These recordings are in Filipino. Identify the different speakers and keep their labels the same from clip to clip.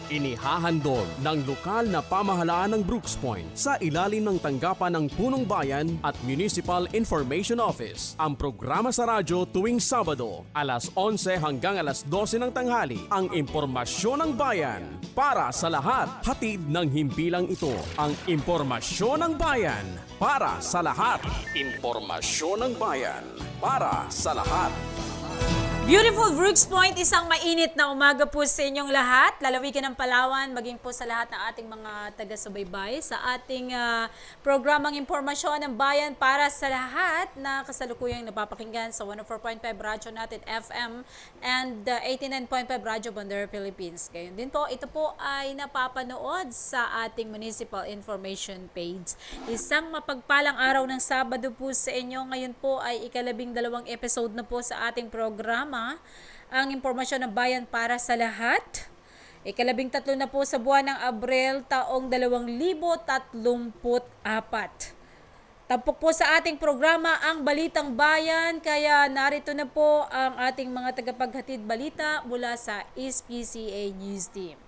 Speaker 1: Inihahandog ng lokal na pamahalaan ng Brooks Point sa ilalim ng tanggapan ng Punong Bayan at Municipal Information Office ang programa sa radyo tuwing Sabado, alas 11 hanggang alas 12 ng tanghali, ang impormasyon ng bayan para sa lahat. Hatid ng himpilang ito, ang impormasyon ng bayan para sa lahat. Impormasyon ng bayan para sa lahat.
Speaker 2: Beautiful Brooks Point, isang mainit na umaga po sa inyong lahat. Lalawigan ng Palawan, maging po sa lahat ng ating mga taga-subaybay sa ating programang Impormasyon ng Bayan para sa lahat na kasalukuyang napapakinggan sa 104.5 Radyo natin FM and 89.5 Radyo Bandera Philippines. Gayon din po, ito po ay napapanood sa ating Municipal Information page. Isang mapagpalang araw ng Sabado po sa inyo. Ngayon po ay ika-12 episode na po sa ating programa, ang Impormasyon ng Bayan para sa lahat. Ika-13 na po sa buwan ng Abril taong 2034. Tampok po sa ating programa ang Balitang Bayan, kaya narito na po ang ating mga tagapaghatid balita mula sa SPCA News Team.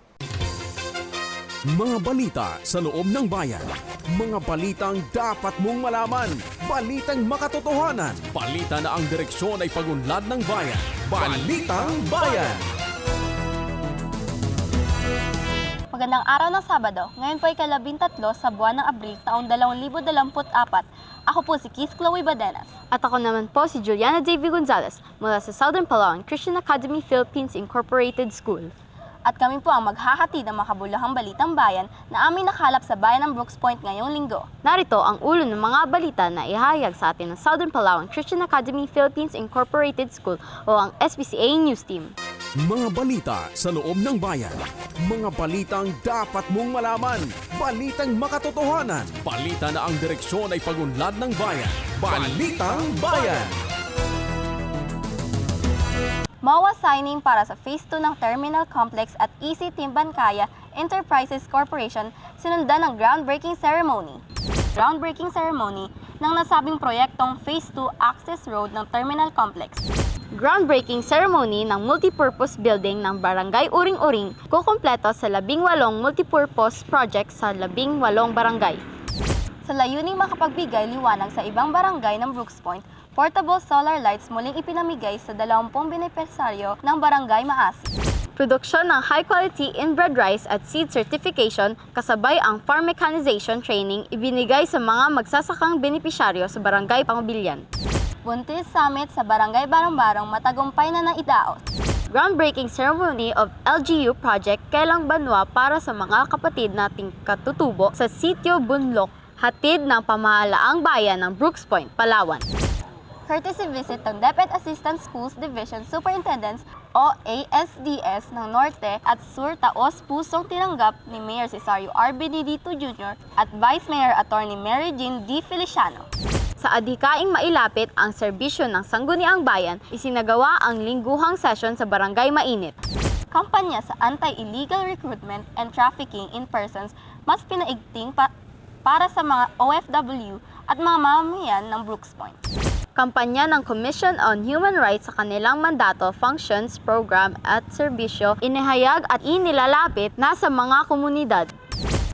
Speaker 1: Mga balita sa loob ng bayan. Mga balitang dapat mong malaman. Balitang makatotohanan. Balita na ang direksyon ay pagunlad ng bayan. Balitang Bayan.
Speaker 3: Magandang araw ng Sabado. Ngayon po ay ika-13 sa buwan ng Abril taong 2024. Ako po si Keith Chloe Badenas.
Speaker 4: At ako naman po si Juliana J.V. Gonzalez mula sa Southern Palawan Christian Academy Philippines Incorporated School.
Speaker 3: At kami po ang maghahatid ng makabuluhang balitang bayan na aming nakalap sa bayan ng Brooks Point ngayong linggo.
Speaker 4: Narito ang ulo ng mga balita na ihahayag sa atin ng Southern Palawan Christian Academy Philippines Incorporated School o ang SPCA News Team.
Speaker 1: Mga balita sa loob ng bayan. Mga balitang dapat mong malaman. Balitang makatotohanan. Balita na ang direksyon ay pagunlad ng bayan. Balitang Bayan.
Speaker 3: MOA signing para sa Phase 2 ng Terminal Complex at EC Timbankaya Enterprises Corporation sinundan ng groundbreaking ceremony. Groundbreaking ceremony ng nasabing proyektong Phase 2 Access Road ng Terminal Complex.
Speaker 4: Groundbreaking ceremony ng multipurpose building ng Barangay Uring-Uring kukumpleto sa 18 multipurpose projects sa 18 barangay.
Speaker 3: Sa layuning makapagbigay liwanag sa ibang barangay ng Brooks Point, portable solar lights muling ipinamigay sa 20 benepisaryo ng Barangay Maasi.
Speaker 4: Produksyon ng high-quality inbred rice at seed certification kasabay ang farm mechanization training ibinigay sa mga magsasakang benepisyaryo sa Barangay Pangubilyan.
Speaker 3: Buntis Summit sa Barangay Barang-Barang matagumpay na naidaos.
Speaker 4: Groundbreaking ceremony of LGU project Kelang Banwa para sa mga kapatid nating katutubo sa Sitio Bunlok, hatid ng pamahalaang bayan ng Brooks Point, Palawan.
Speaker 3: Courtesy visit ng DepEd Assistant Schools Division Superintendents o ASDS ng Norte at Sur taos pusong tinanggap ni Mayor Cesario R. Benedito Jr. at Vice Mayor Attorney Mary Jean D. Feliciano.
Speaker 4: Sa adhikaing mailapit ang serbisyo ng Sangguniang Bayan, isinagawa ang lingguhang session sa Barangay Mainit.
Speaker 3: Kampanya sa anti-illegal recruitment and trafficking in persons mas pinaigting para sa mga OFW at mga mamamayan ng Brooks Point.
Speaker 4: Kampanya ng Commission on Human Rights sa kanilang mandato, functions, program at serbisyo inihayag at inilalapit na sa mga komunidad.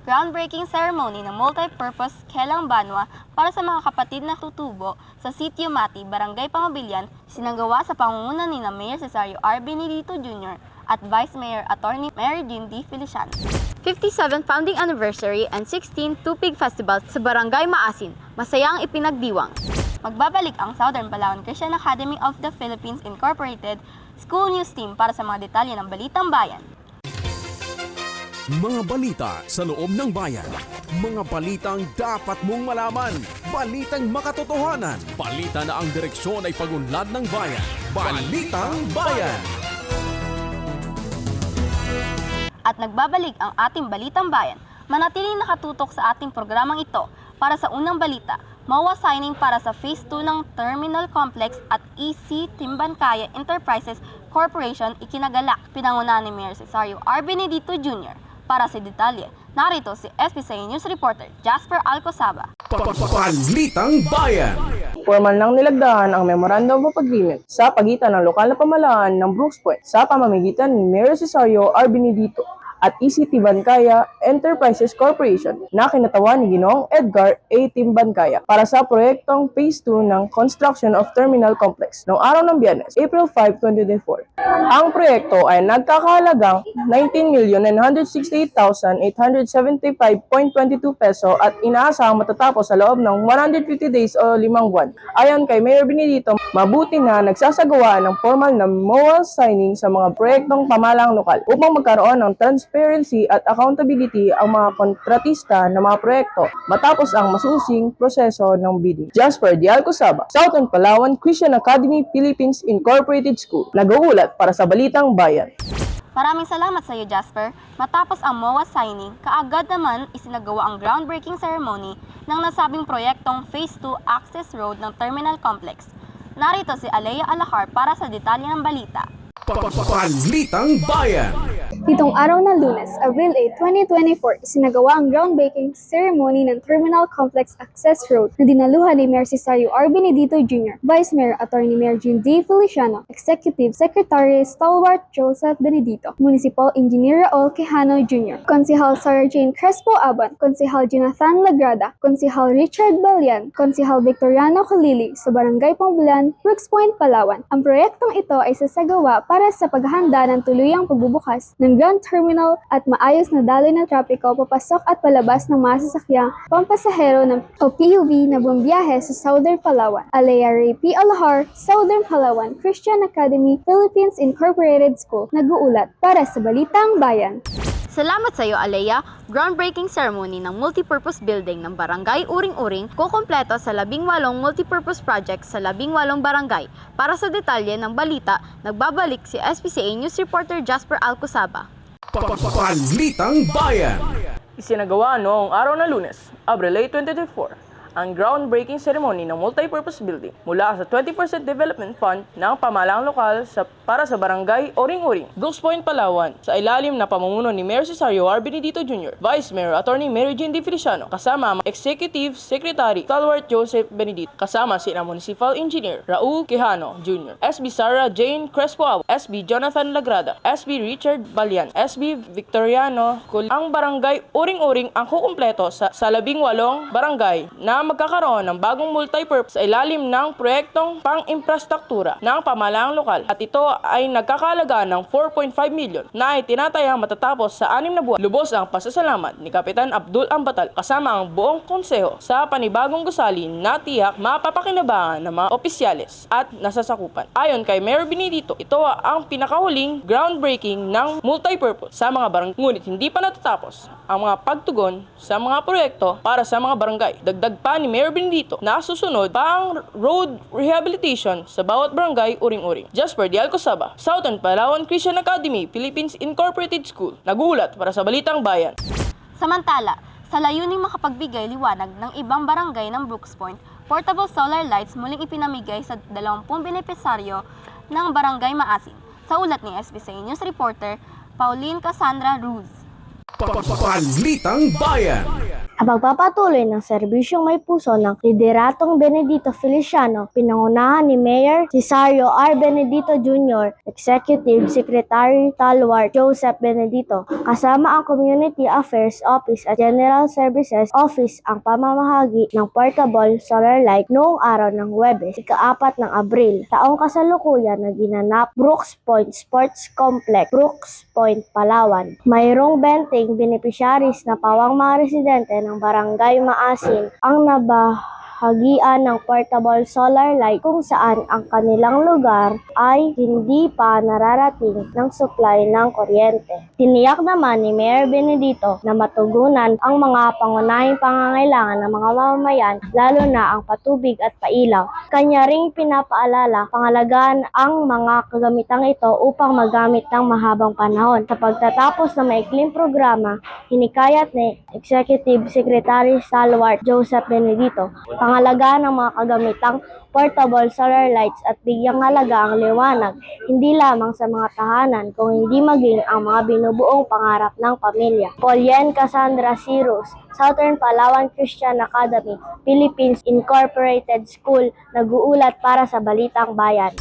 Speaker 3: Groundbreaking ceremony ng multi-purpose Kelang Banwa para sa mga kapatid na tutubo sa Sitio Mati, Barangay Pangubilyan, sinagawa sa pangunguna ni Mayor Cesario R. Benedito Jr. at Vice Mayor Attorney Mary Jean D. Feliciano.
Speaker 4: 57th Founding Anniversary and 16th Tupig Festival sa Barangay Maasin, masayang ipinagdiwang.
Speaker 3: Magbabalik ang Southern Palawan Christian Academy of the Philippines Incorporated School News Team para sa mga detalye ng Balitang Bayan.
Speaker 1: Mga balita sa loob ng bayan. Mga balitang dapat mong malaman. Balitang makatotohanan. Balita na ang direksyon ay pagunlad ng bayan. Balitang Bayan.
Speaker 3: At nagbabalik ang ating Balitang Bayan. Manatiling nakatutok sa ating programang ito para sa unang balita. MOA signing para sa Phase 2 ng Terminal Complex at EC Timbankaya Enterprises Corporation ikinagalak. Pinangunahan ni Mayor Cesario R. Benedito Jr. Para sa detalye, narito si SPCA News Reporter Jasper Alcosaba.
Speaker 1: Balitang Bayan.
Speaker 5: Formal nang nilagdaan ang Memorandum of Agreement sa pagitan ng lokal na pamahalaan ng Brooks Point sa pamamagitan ni Mayor Cesario R. Benedito at ECT Bancaya Enterprises Corporation na kinatawan ni Ginoong Edgar A. Timbancaya para sa proyektong Phase 2 ng Construction of Terminal Complex noong araw ng Biyernes, April 5, 2024. Ang proyekto ay nagkakahalagang 19,968,875.22 peso at inaasahang matatapos sa loob ng 150 days o 5 buwan. Ayon kay Mayor Benedito, mabuti na nagsasagawa ng formal na MOA signing sa mga proyektong pamahalaang lokal upang magkaroon ng transparency at accountability ang mga kontratista ng mga proyekto matapos ang masusing proseso ng bidding. Jasper D. Alcosaba, Southern Palawan Christian Academy Philippines Incorporated School, nag-uulat para sa Balitang Bayan.
Speaker 3: Maraming salamat sa iyo, Jasper. Matapos ang MOA signing, kaagad naman isinagawa ang groundbreaking ceremony ng nasabing proyektong Phase 2 Access Road ng Terminal Complex. Narito si Alea Alahar para sa detalye ng balita.
Speaker 1: Balitang Bayan.
Speaker 6: Nitong araw ng Lunes, Abril 8, 2024, isinagawa ang groundbreaking ceremony ng Terminal Complex Access Road na dinaluhan ni Mayor Cesario R. Benedito Jr., Vice Mayor Atty. Mayor Jean D. Feliciano, Executive Secretary Stalwart Joseph Benedito, Municipal Engineer Raul Quijano Jr., Konsehal Sarah Jane Crespo Aban, Konsehal Jonathan Lagrada, Konsehal Richard Balian, Konsehal Victoriano Khalili sa Barangay Pangbulan, Brooks Point, Palawan. Ang proyektong ito ay sasagawa para sa paghahanda ng tuluyang pagbubukas ng Grand Terminal at maayos na daloy ng trapiko papasok at palabas ng mga sasakyang pampasahero o PUV na bumibiyahe sa Southern Palawan. Alea Ray P. Alahar, Southern Palawan Christian Academy Philippines Incorporated School, nag-uulat para sa Balitang Bayan.
Speaker 4: Salamat sa iyo, Alea. Groundbreaking ceremony ng multipurpose building ng Barangay Uring-Uring kukumpleto sa 18 multipurpose projects sa 18 barangay. Para sa detalye ng balita, nagbabalik si SPCA News Reporter Jasper Alcosaba.
Speaker 1: Balitang Bayan.
Speaker 5: Isinagawa noong araw ng Lunes, Abril 8, 2024, ang groundbreaking ceremony ng multipurpose building mula sa 20% Development Fund ng pamahalaang lokal para sa Barangay Uring-Uring, Brooks Point, Palawan, sa ilalim na pamumuno ni Mayor Cesario R. Benedito Jr., Vice Mayor Atty. Mary Jean D. Feliciano, kasama ang Executive Secretary Stalwart Joseph Benedito, kasama sina Municipal Engineer Raul Quijano Jr., SB Sarah Jane Crespo Abu, SB Jonathan Lagrada, SB Richard Balian, SB Victoriano Kul. Ang Barangay Uring-Uring ang kukumpleto sa 18 barangay na magkakaroon ng bagong multipurpose sa ilalim ng proyektong pang-infrastruktura ng pamahalaang lokal at ito ay nagkakalaga ng 4.5 million na ay tinatayang matatapos sa 6 na buwan. Lubos ang pasasalamat ni Kapitan Abdul Ambatal kasama ang buong konseho sa panibagong gusali na tiyak mapapakinabangan ng mga opisyales at nasasakupan. Ayon kay Mayor Benedito, ito ang pinakahuling groundbreaking ng multipurpose sa mga barangay. Ngunit hindi pa natatapos ang mga pagtugon sa mga proyekto para sa mga barangay. Dagdag pa ni Mayor Benedito na susunod pa ang road rehabilitation sa bawat barangay Uring-Uring. Jasper D. Alcosaba, Southern Palawan Christian Academy Philippines Incorporated School, nag-uulat para sa Balitang Bayan.
Speaker 3: Samantala, sa layuning makapagbigay liwanag ng ibang barangay ng Brooks Point, portable solar lights muling ipinamigay sa 20 benepisaryo ng Barangay Maasin. Sa ulat ni SBC News Reporter Pauline Cassandra Ruz.
Speaker 1: Balitang Bayan.
Speaker 7: Ang pagpapatuloy ng serbisyong may puso ng Lideratong Benedito Feliciano, pinangunahan ni Mayor Cesario R. Benedito Jr., Executive Secretary Stalwart Joseph Benedito, kasama ang Community Affairs Office at General Services Office ang pamamahagi ng portable solar light noong araw ng Huwebes, ika-4 ng Abril, taong kasalukuyan na ginanap Brooks Point Sports Complex, Brooks Point, Palawan. Mayroong 20 beneficiaries na pawang mga residente ng Barangay Maasin ang nabahagian ng portable solar light kung saan ang kanilang lugar ay hindi pa nararating ng supply ng kuryente. Tiniyak naman ni Mayor Benedito na matugunan ang mga pangunahing pangangailangan ng mga mamamayan, lalo na ang patubig at pailaw. Kanya ring pinapaalala pangalagaan ang mga kagamitang ito upang magamit ng mahabang panahon. Sa pagtatapos ng maikling programa, hinikayat ni Executive Secretary Stalwart Joseph Benedito pangalagaan ng mga kagamitang portable solar lights at bigyang halaga ang liwanag, hindi lamang sa mga tahanan, kung hindi maging ang mga binubuong pangarap ng pamilya. Pauline Cassandra Ruz, Southern Palawan Christian Academy, Philippines Incorporated School, nag-uulat para sa Balitang Bayan.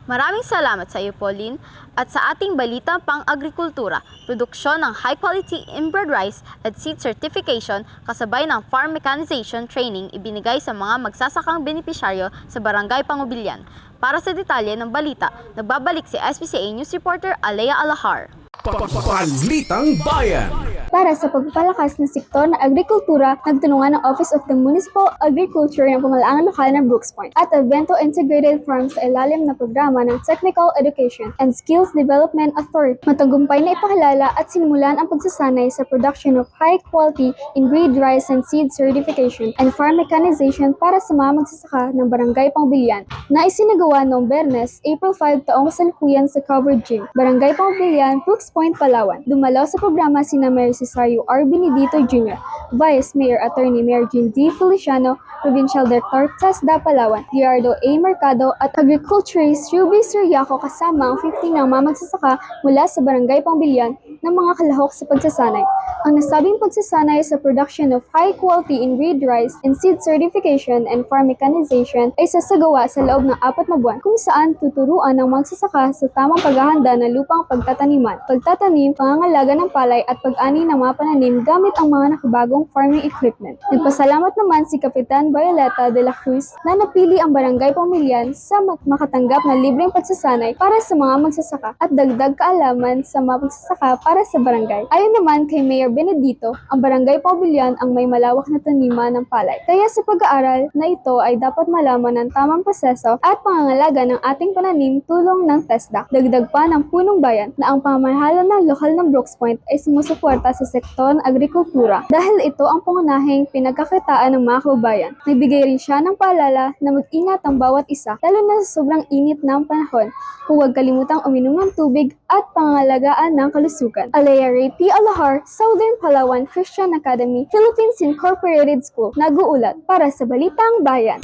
Speaker 4: Maraming salamat sa iyo, Pauline, at sa ating balita pang-agrikultura, produksyon ng high-quality inbred rice at seed certification kasabay ng farm mechanization training ibinigay sa mga magsasakang benepisyaryo sa Barangay Pangubilyan. Para sa detalye ng balita, nagbabalik si SBCA News Reporter Alea Alahar.
Speaker 1: Balitang Bayan.
Speaker 6: Para sa pagpapalakas ng sektor ng agrikultura, nagtulungan ng Office of the Municipal Agriculture ng pamalaang lokal ng Brooks Point at Avento Integrated Farm sa ilalim na programa ng Technical Education and Skills Development Authority. Matagumpay na ipakilala at sinimulan ang pagsasanay sa production of high-quality inbred rice and seed certification and farm mechanization para sa mga magsasaka ng Barangay Pangubilyan na isinagawa noong Bernes, April 5 taong kasalukuyan sa Covered Gym, Barangay Pangubilyan, Brooks Point, Palawan. Dumalaw sa programa sina Mayor Cesario R. Benedito Jr., Vice Mayor Attorney Mayor Jean D. Feliciano, Provincial Director TESDA Palawan, Gerardo A. Mercado at Agriculturist Ruby Siriaco kasama ang 50 ng mga magsasaka mula sa Barangay Pangubilyan ng mga kalahok sa pagsasanay. Ang nasabing pagsasanay sa production of high-quality inbred rice and seed certification and farm mechanization ay sasagawa sa loob ng 4 na buwan kung saan tuturuan ng magsasaka sa tamang paghahanda ng lupang pagtataniman, pagtatanim, pangangalaga ng palay at pag-ani ng mga pananim gamit ang mga nakabagong farming equipment. Nagpasalamat naman si Kapitan Violeta de la Cruz na napili ang Barangay Pangubilyan sa makatanggap na libreng pagsasanay para sa mga magsasaka at dagdag kaalaman sa mga magsasaka para sa barangay. Ayon naman kay Mayor Benedito, ang Barangay Pangubilyan ang may malawak na taniman ng palay. Kaya sa pag-aaral na ito ay dapat malaman ng tamang proseso at pangangalaga ng ating pananim tulong ng TESDA. Dagdag pa ng Punong Bayan na ang pamamahala ng lokal ng Brooks Point ay sumusuporta sa sektor ng agrikultura dahil ito ang pangunahing pinagkakitaan ng mga kababayan. Nagbigay rin siya ng paalala na mag-ingat ang bawat isa, lalo na sa sobrang init ng panahon, kung huwag kalimutang uminom ng tubig at pangangalagaan ng kalusugan. Alea Ray P. Alahar, Southern Palawan Christian Academy, Philippines Incorporated School, nag-uulat para sa Balitang Bayan.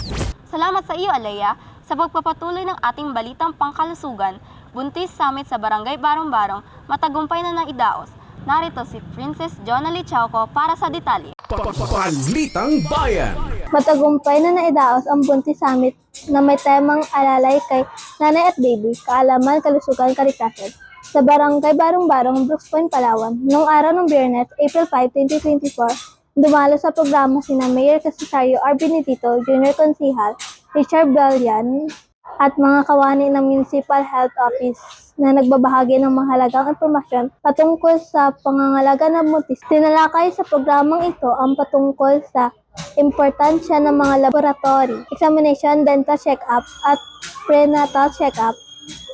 Speaker 3: Salamat sa iyo, Alea, sa pagpapatuloy ng ating balitang pangkalusugan. Buntis Summit sa Barangay Barong-Barong, matagumpay na naidaos. Narito si Princess Jonalie Chauco para sa detalye.
Speaker 1: Balitang Bayan.
Speaker 7: Matagumpay na naidaos ang Buntis Summit na may temang alalay kay nanay at baby, kaalaman, kalusugan, kalikasan sa Barangay Barong-Barong, Brooks Point, Palawan. Noong araw ng Bernes, April 5, 2024, dumalo sa programa sina Mayor Cesario R. Benedito, Junior Consihal, Richard Bellian, at mga kawani ng Municipal Health Office na nagbabahagi ng mahalagang impormasyon patungkol sa pangangalaga ng buntis. Tinalakay sa programang ito ang patungkol sa importansya ng mga laboratory, examination, dental check-up at prenatal check-up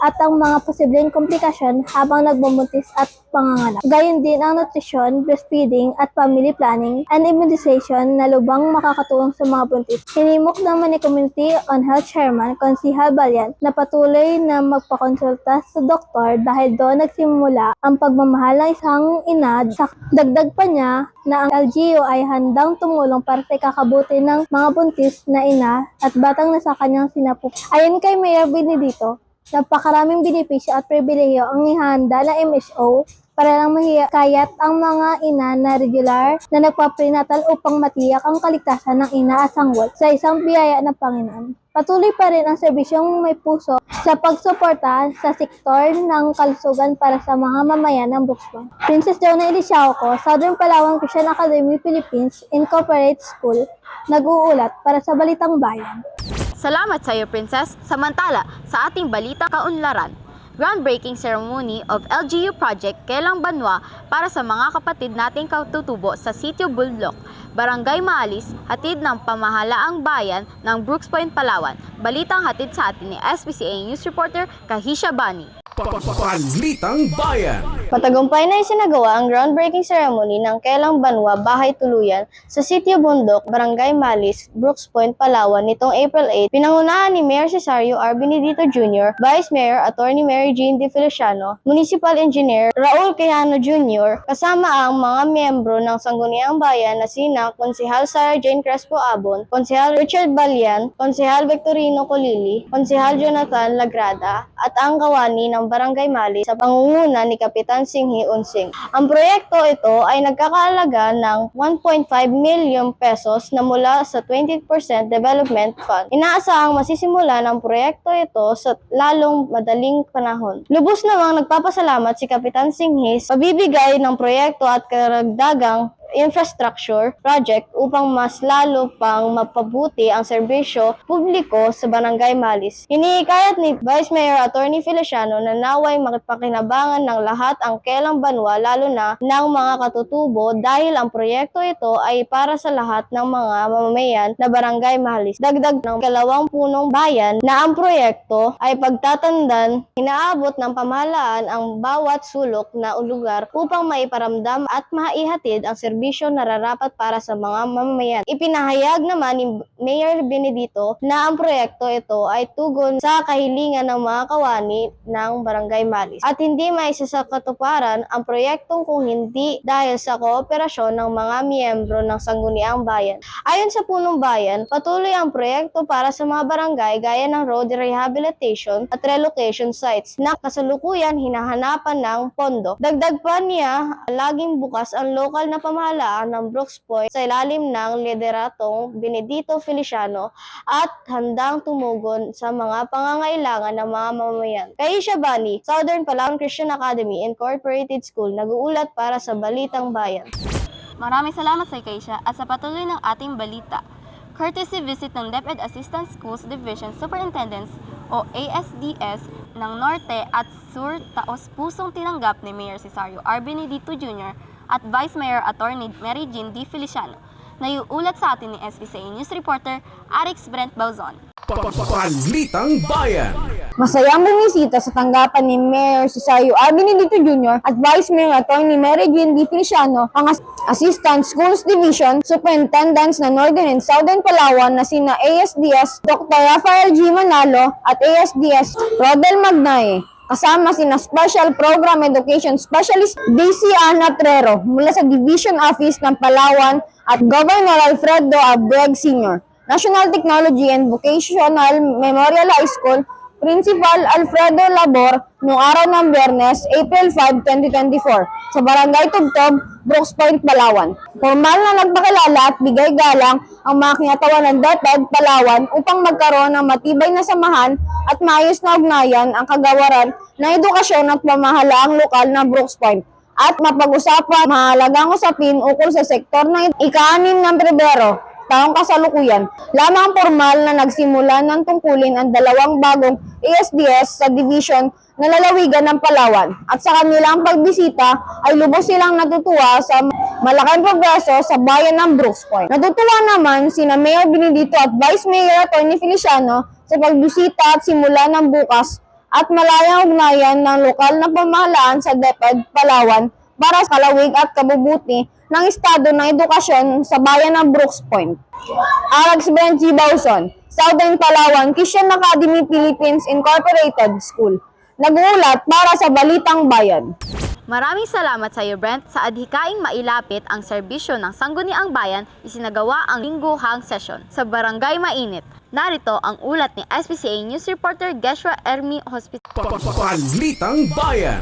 Speaker 7: at ang mga posibleng komplikasyon habang nagbubuntis at panganganak. Gayon din ang nutrisyon, breastfeeding at family planning and immunization na lubang makakatulong sa mga buntis. Hinimok naman ni Community on Health Chairman Consihal Balian na patuloy na magpakonsulta sa doktor dahil doon nagsimula ang pagmamahal ng isang ina. Dagdag pa niya na ang LGU ay handang tumulong para sa ikakabuti ng mga buntis na ina at batang nasa kanyang sinapok. Ayon kay Mayor Benedito, napakaraming benepisyo at pribilehiyo ang ihanda ng MSO para lang mahikayat ang mga ina na regular na nagpa-prenatal upang matiyak ang kaligtasan ng ina at sanggol sa isang biyaya ng Panginoon. Patuloy pa rin ang serbisyong may puso sa pagsuporta sa sektor ng kalusugan para sa mga mamayan ng Brooks Point. Princess Jonalie Chauco, Southern Palawan Christian Academy, Philippines Incorporated School, nag-uulat para sa Balitang Bayan.
Speaker 4: Salamat sa iyo, Princess. Samantala, sa ating balita kaunlaran, groundbreaking ceremony of LGU project Kelang Banwa para sa mga kapatid nating katutubo sa Sitio Bulldog, Barangay Maalis, hatid ng pamahalaang bayan ng Brooks Point, Palawan. Balitang hatid sa atin ni SBCA News Reporter Kahisha Bani.
Speaker 1: Balitang Bayan.
Speaker 7: Matagumpay na isinagawa ang groundbreaking ceremony ng Kelang Banwa Bahay Tuluyan sa Sitio Bundok, Barangay Malis, Brooks Point, Palawan nitong April 8. Pinangunahan ni Mayor Cesario R. Benedito Jr., Vice Mayor Attorney Mary Jean D. Feliciano, Municipal Engineer Raul Quijano Jr., kasama ang mga miyembro ng Sangguniang Bayan na sina Konsihal Sarah Jane Crespo Abon, Konsihal Richard Balian, Konsihal Victorino Colili, Konsihal Jonathan Lagrada, at ang kawani ng Barangay Malis sa pangunguna ni Kapitan Kapitan Singhi Unsing. Ang proyekto ito ay nagkakahalaga ng 1.5 million pesos na mula sa 20% Development Fund. Inaasahang masisimulan ang proyekto ito sa lalong madaling panahon. Lubos namang nagpapasalamat si Kapitan Singhi sa pabibigay ng proyekto at karagdagang infrastructure project upang mas lalo pang mapabuti ang serbisyo publiko sa Barangay Malis. Hinihikayat ni Vice Mayor Attorney Feliciano na naway makipakinabangan ng lahat ang Kelang Banwa lalo na ng mga katutubo dahil ang proyekto ito ay para sa lahat ng mga mamamayan na Barangay Malis. Dagdag ng 2 punong bayan na ang proyekto ay pagtatandan, inaabot ng pamahalaan ang bawat sulok na lugar upang maiparamdam at maihatid ang serbisyo nararapat para sa mga mamamayan. Ipinahayag naman ni Mayor Benedito na ang proyekto ito ay tugon sa kahilingan ng mga kawani ng Barangay Malis at hindi maisasakatuparan ang proyektong kung hindi dahil sa kooperasyon ng mga miyembro ng Sangguniang Bayan. Ayon sa Punong Bayan, patuloy ang proyekto para sa mga barangay gaya ng road rehabilitation at relocation sites na kasalukuyan hinahanapan ng pondo. Dagdag pa niya, laging bukas ang lokal na pamahalaan ng Brooks Point sa ilalim ng lideratong Benedito Feliciano at handang tumugon sa mga pangangailangan ng mga mamamayan. Kaisha Bani, Southern Palawan Christian Academy Incorporated School, nag-uulat para sa Balitang Bayan.
Speaker 3: Maraming salamat sa Kaisha at sa patuloy ng ating balita. Courtesy visit ng DepEd Assistant Schools Division Superintendents o ASDS ng Norte at Sur taos-pusong tinanggap ni Mayor Cesario R. Benedito Jr. at Vice Mayor Attorney Mary Jean D. Feliciano. Naiuulat sa atin ni SBCA News Reporter Arix Brent Bauzon.
Speaker 1: Balitang Bayan.
Speaker 6: Masayang bumisita sa tanggapan ni Mayor Cesario R. Benedito Jr. at Vice Mayor Attorney Mary Jean D. Feliciano ang Assistant Schools Division Superintendents na Northern and Southern Palawan na sina ASDS Dr. Rafael G. Manalo at ASDS Rodel Magnaye. Kasama sina Special Program Education Specialist DC Ana Trero mula sa Division Office ng Palawan at Governor Alfredo Abreg Sr., National Technology and Vocational Memorial High School, Principal Alfredo Labor noong araw ng Biyernes, April 5, 2024 sa Barangay Tugtog, Brooks Point, Palawan. Formal na nagpakilala at bigay galang ang mga kinatawan ng DepEd Palawan upang magkaroon ng matibay na samahan at maayos na ugnayan ang kagawaran ng edukasyon at pamahalaang lokal ng Brooks Point at mapag-usapan mahalagang usapin ukol sa sektor ng ika-6 ng Pebrero taong kasalukuyan. Lamang formal na nagsimula ng tungkulin ang 2 bagong ASDS sa division na lalawigan ng Palawan at sa kanilang pagbisita ay lubos silang natutuwa sa malaking progreso sa bayan ng Brooks Point. Natutuwa naman sina Mayor Benedito at Vice Mayor Attorney Feliciano sa pagbisita at simula ng bukas at malayang ugnayan ng lokal na pamahalaan sa DepEd Palawan para sa kalawig at kabubuti ng estado ng edukasyon sa bayan ng Brooks Point. Arix Brent Bauzon, Southern Palawan Christian Academy Philippines Incorporated School. Nag-uulat para sa Balitang Bayan.
Speaker 4: Maraming salamat sa iyo, Brent. Sa adhikaing mailapit ang serbisyo ng Sangguniang Bayan, isinagawa ang lingguhang sesyon sa Barangay Mainit. Narito ang ulat ni SBCA News Reporter Geshua Ermi Hospital.
Speaker 1: Balitang Bayan.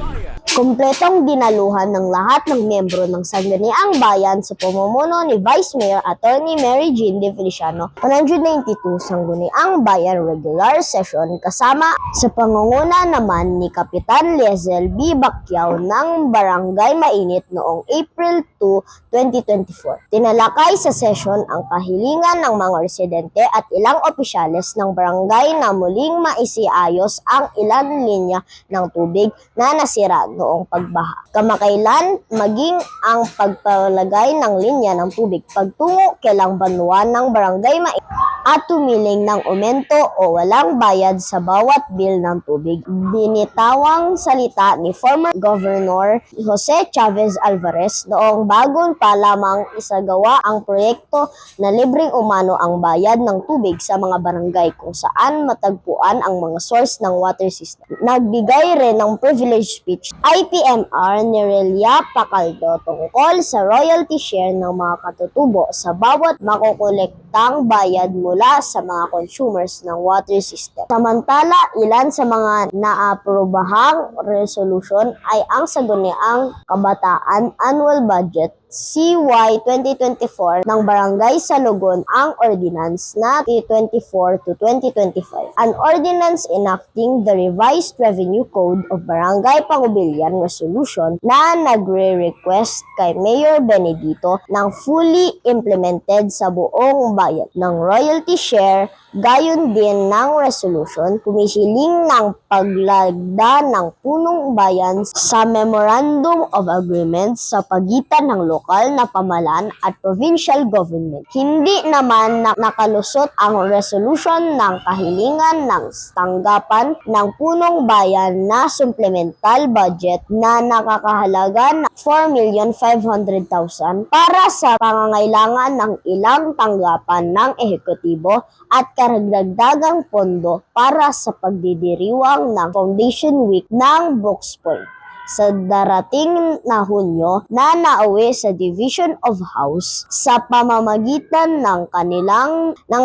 Speaker 7: Kumpletong dinaluhan ng lahat ng miyembro ng Sangguniang Bayan sa pamumuno ni Vice Mayor Attorney Mary Jean D. Feliciano 192 Sangguniang Bayan Regular Session kasama sa pangunguna naman ni Kapitan Liesel B. Bacquiao ng Barangay Mainit noong April 2, 2024. Tinalakay sa session ang kahilingan ng mga residente at ilang opisyales ng barangay na muling maisiayos ang ilang linya ng tubig na nasira noong pagbaha. Kamakailan maging ang pagpalagay ng linya ng tubig pagtungo Kelang Banwa ng Barangay Mainit at tumiling ng aumento o walang bayad sa bawat bill ng tubig. Binitawang salita ni former Governor Jose Chavez Alvarez noong bago pa lamang isagawa ang proyekto na libreng umano ang bayad ng tubig sa mga barangay kung saan matagpuan ang mga source ng water system. Nagbigay rin ng privilege speech IPMR ni Relia Pacaldo tungkol sa royalty share ng mga katutubo sa bawat makukolektang bayad mula mula sa mga consumers ng water system. Samantala, ilan sa mga naaprobahang resolution ay ang Sangguniang Kabataan Annual Budget CY 2024 ng Barangay Salugon ang Ordinance na 2024 to 2025. An ordinance enacting the revised Revenue Code of Barangay Pangubilyan Resolution na nagre-request kay Mayor Benedito ng fully implemented sa buong bayan ng royalty share. Gayon din ng resolution, kumisiling ng paglagda ng punong bayan sa Memorandum of Agreement sa pagitan ng lokal na pamahalaan at provincial government. Hindi naman nakalusot ang resolution ng kahilingan ng tanggapan ng punong bayan na supplemental budget na nakakahalaga ng 4,500,000 para sa pangangailangan ng ilang tanggapan ng ehekutibo at karagdagang pondo para sa pagdidiriwang ng Foundation Week ng Brooks Point sa darating na Hunyo na nauwi sa Division of House sa pamamagitan ng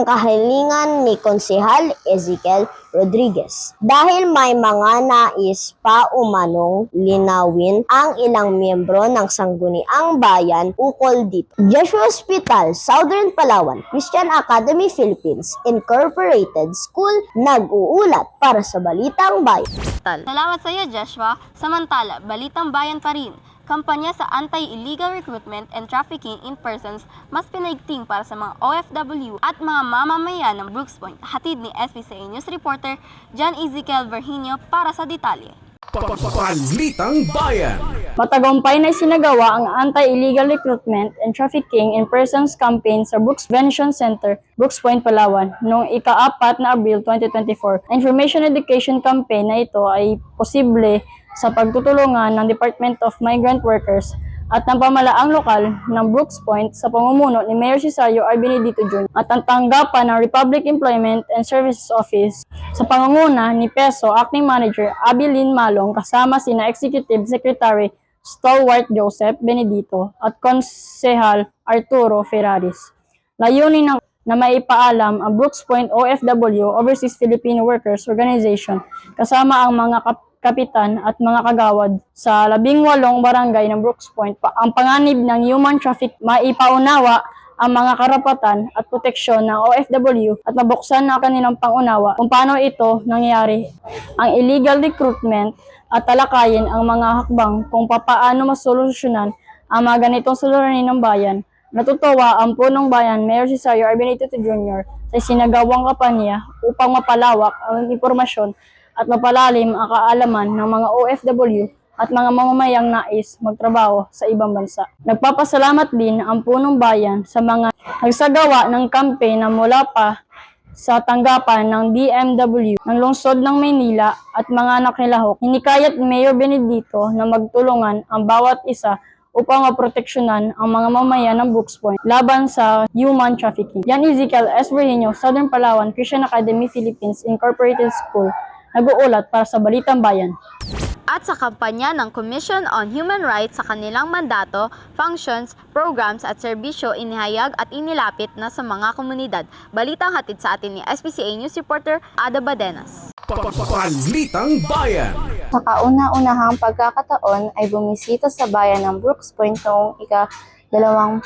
Speaker 7: kahilingan ni Konsehal Ezekiel Rodriguez. Dahil may mga nais pa umanong linawin ang ilang miyembro ng Sangguniang Bayan ukol dito. Joshua Hospital, Southern Palawan, Christian Academy Philippines Incorporated School nag-uulat para sa Balitang Bayan.
Speaker 3: Salamat sa iyo, Joshua. Samantala, Balitang Bayan pa rin. Kampanya sa anti-illegal recruitment and trafficking in persons mas pinaigting para sa mga OFW at mga mamamayan ng Brooks Point. Hatid ni SBCA News reporter John Ezekiel Virginio para sa detalye.
Speaker 1: Balitang Bayan.
Speaker 8: Matagumpay na isinagawa ang anti-illegal recruitment and trafficking in persons campaign sa Brooks Convention Center, Brooks Point, Palawan noong ika-4 na Abril 2024. Ang information education campaign na ito ay posible sa pagtutulungan ng Department of Migrant Workers at ng pamalaang lokal ng Brooks Point sa pamumuno ni Mayor Cesario R. Benedito Jr. at ang tanggapan ng Republic Employment and Services Office sa pangunguna ni PESO Acting Manager Abilin Malong kasama sina Executive Secretary Stalwart Joseph Benedito at Konsehal Arturo Ferraris. Layunin na maipaalam ang Brooks Point OFW Overseas Filipino Workers Organization kasama ang mga kapitan at mga kagawad sa 18 barangay ng Brooks Point ang panganib ng human traffic, maipaunawa ang mga karapatan at proteksyon ng OFW at mabuksan na kanilang pangunawa kung paano ito nangyayari, ang illegal recruitment at talakayin ang mga hakbang kung paano masolusyonan ang mga ganitong suliranin ng bayan. Natutuwa ang punong bayan Mayor Cesario R. Benedito Jr. sa sinagawang kampanya upang mapalawak ang impormasyon at mapalalim ang kaalaman ng mga OFW at mga mamamayang nais magtrabaho sa ibang bansa. Nagpapasalamat din ang punong bayan sa mga nagsagawa ng campaign na mula pa sa tanggapan ng DMW ng lungsod ng Maynila at mga nakilahok. Hinikayat ni Mayor Benedito na magtulungan ang bawat isa upang maproteksyonan ang mga mamayan ng Brooks Point laban sa human trafficking. Yan Ezekiel S. Virginio, Southern Palawan, Christian Academy Philippines Incorporated School, nag-uulat para sa Balitang Bayan.
Speaker 4: At sa kampanya ng Commission on Human Rights sa kanilang mandato, functions, programs at serbisyo inihayag at inilapit na sa mga komunidad. Balitang hatid sa atin ni SBCA News reporter Ada Badenas.
Speaker 1: Balitang Bayan.
Speaker 6: Sa kauna-unahang pagkakataon ay bumisita sa bayan ng Brooks Point noong ika-21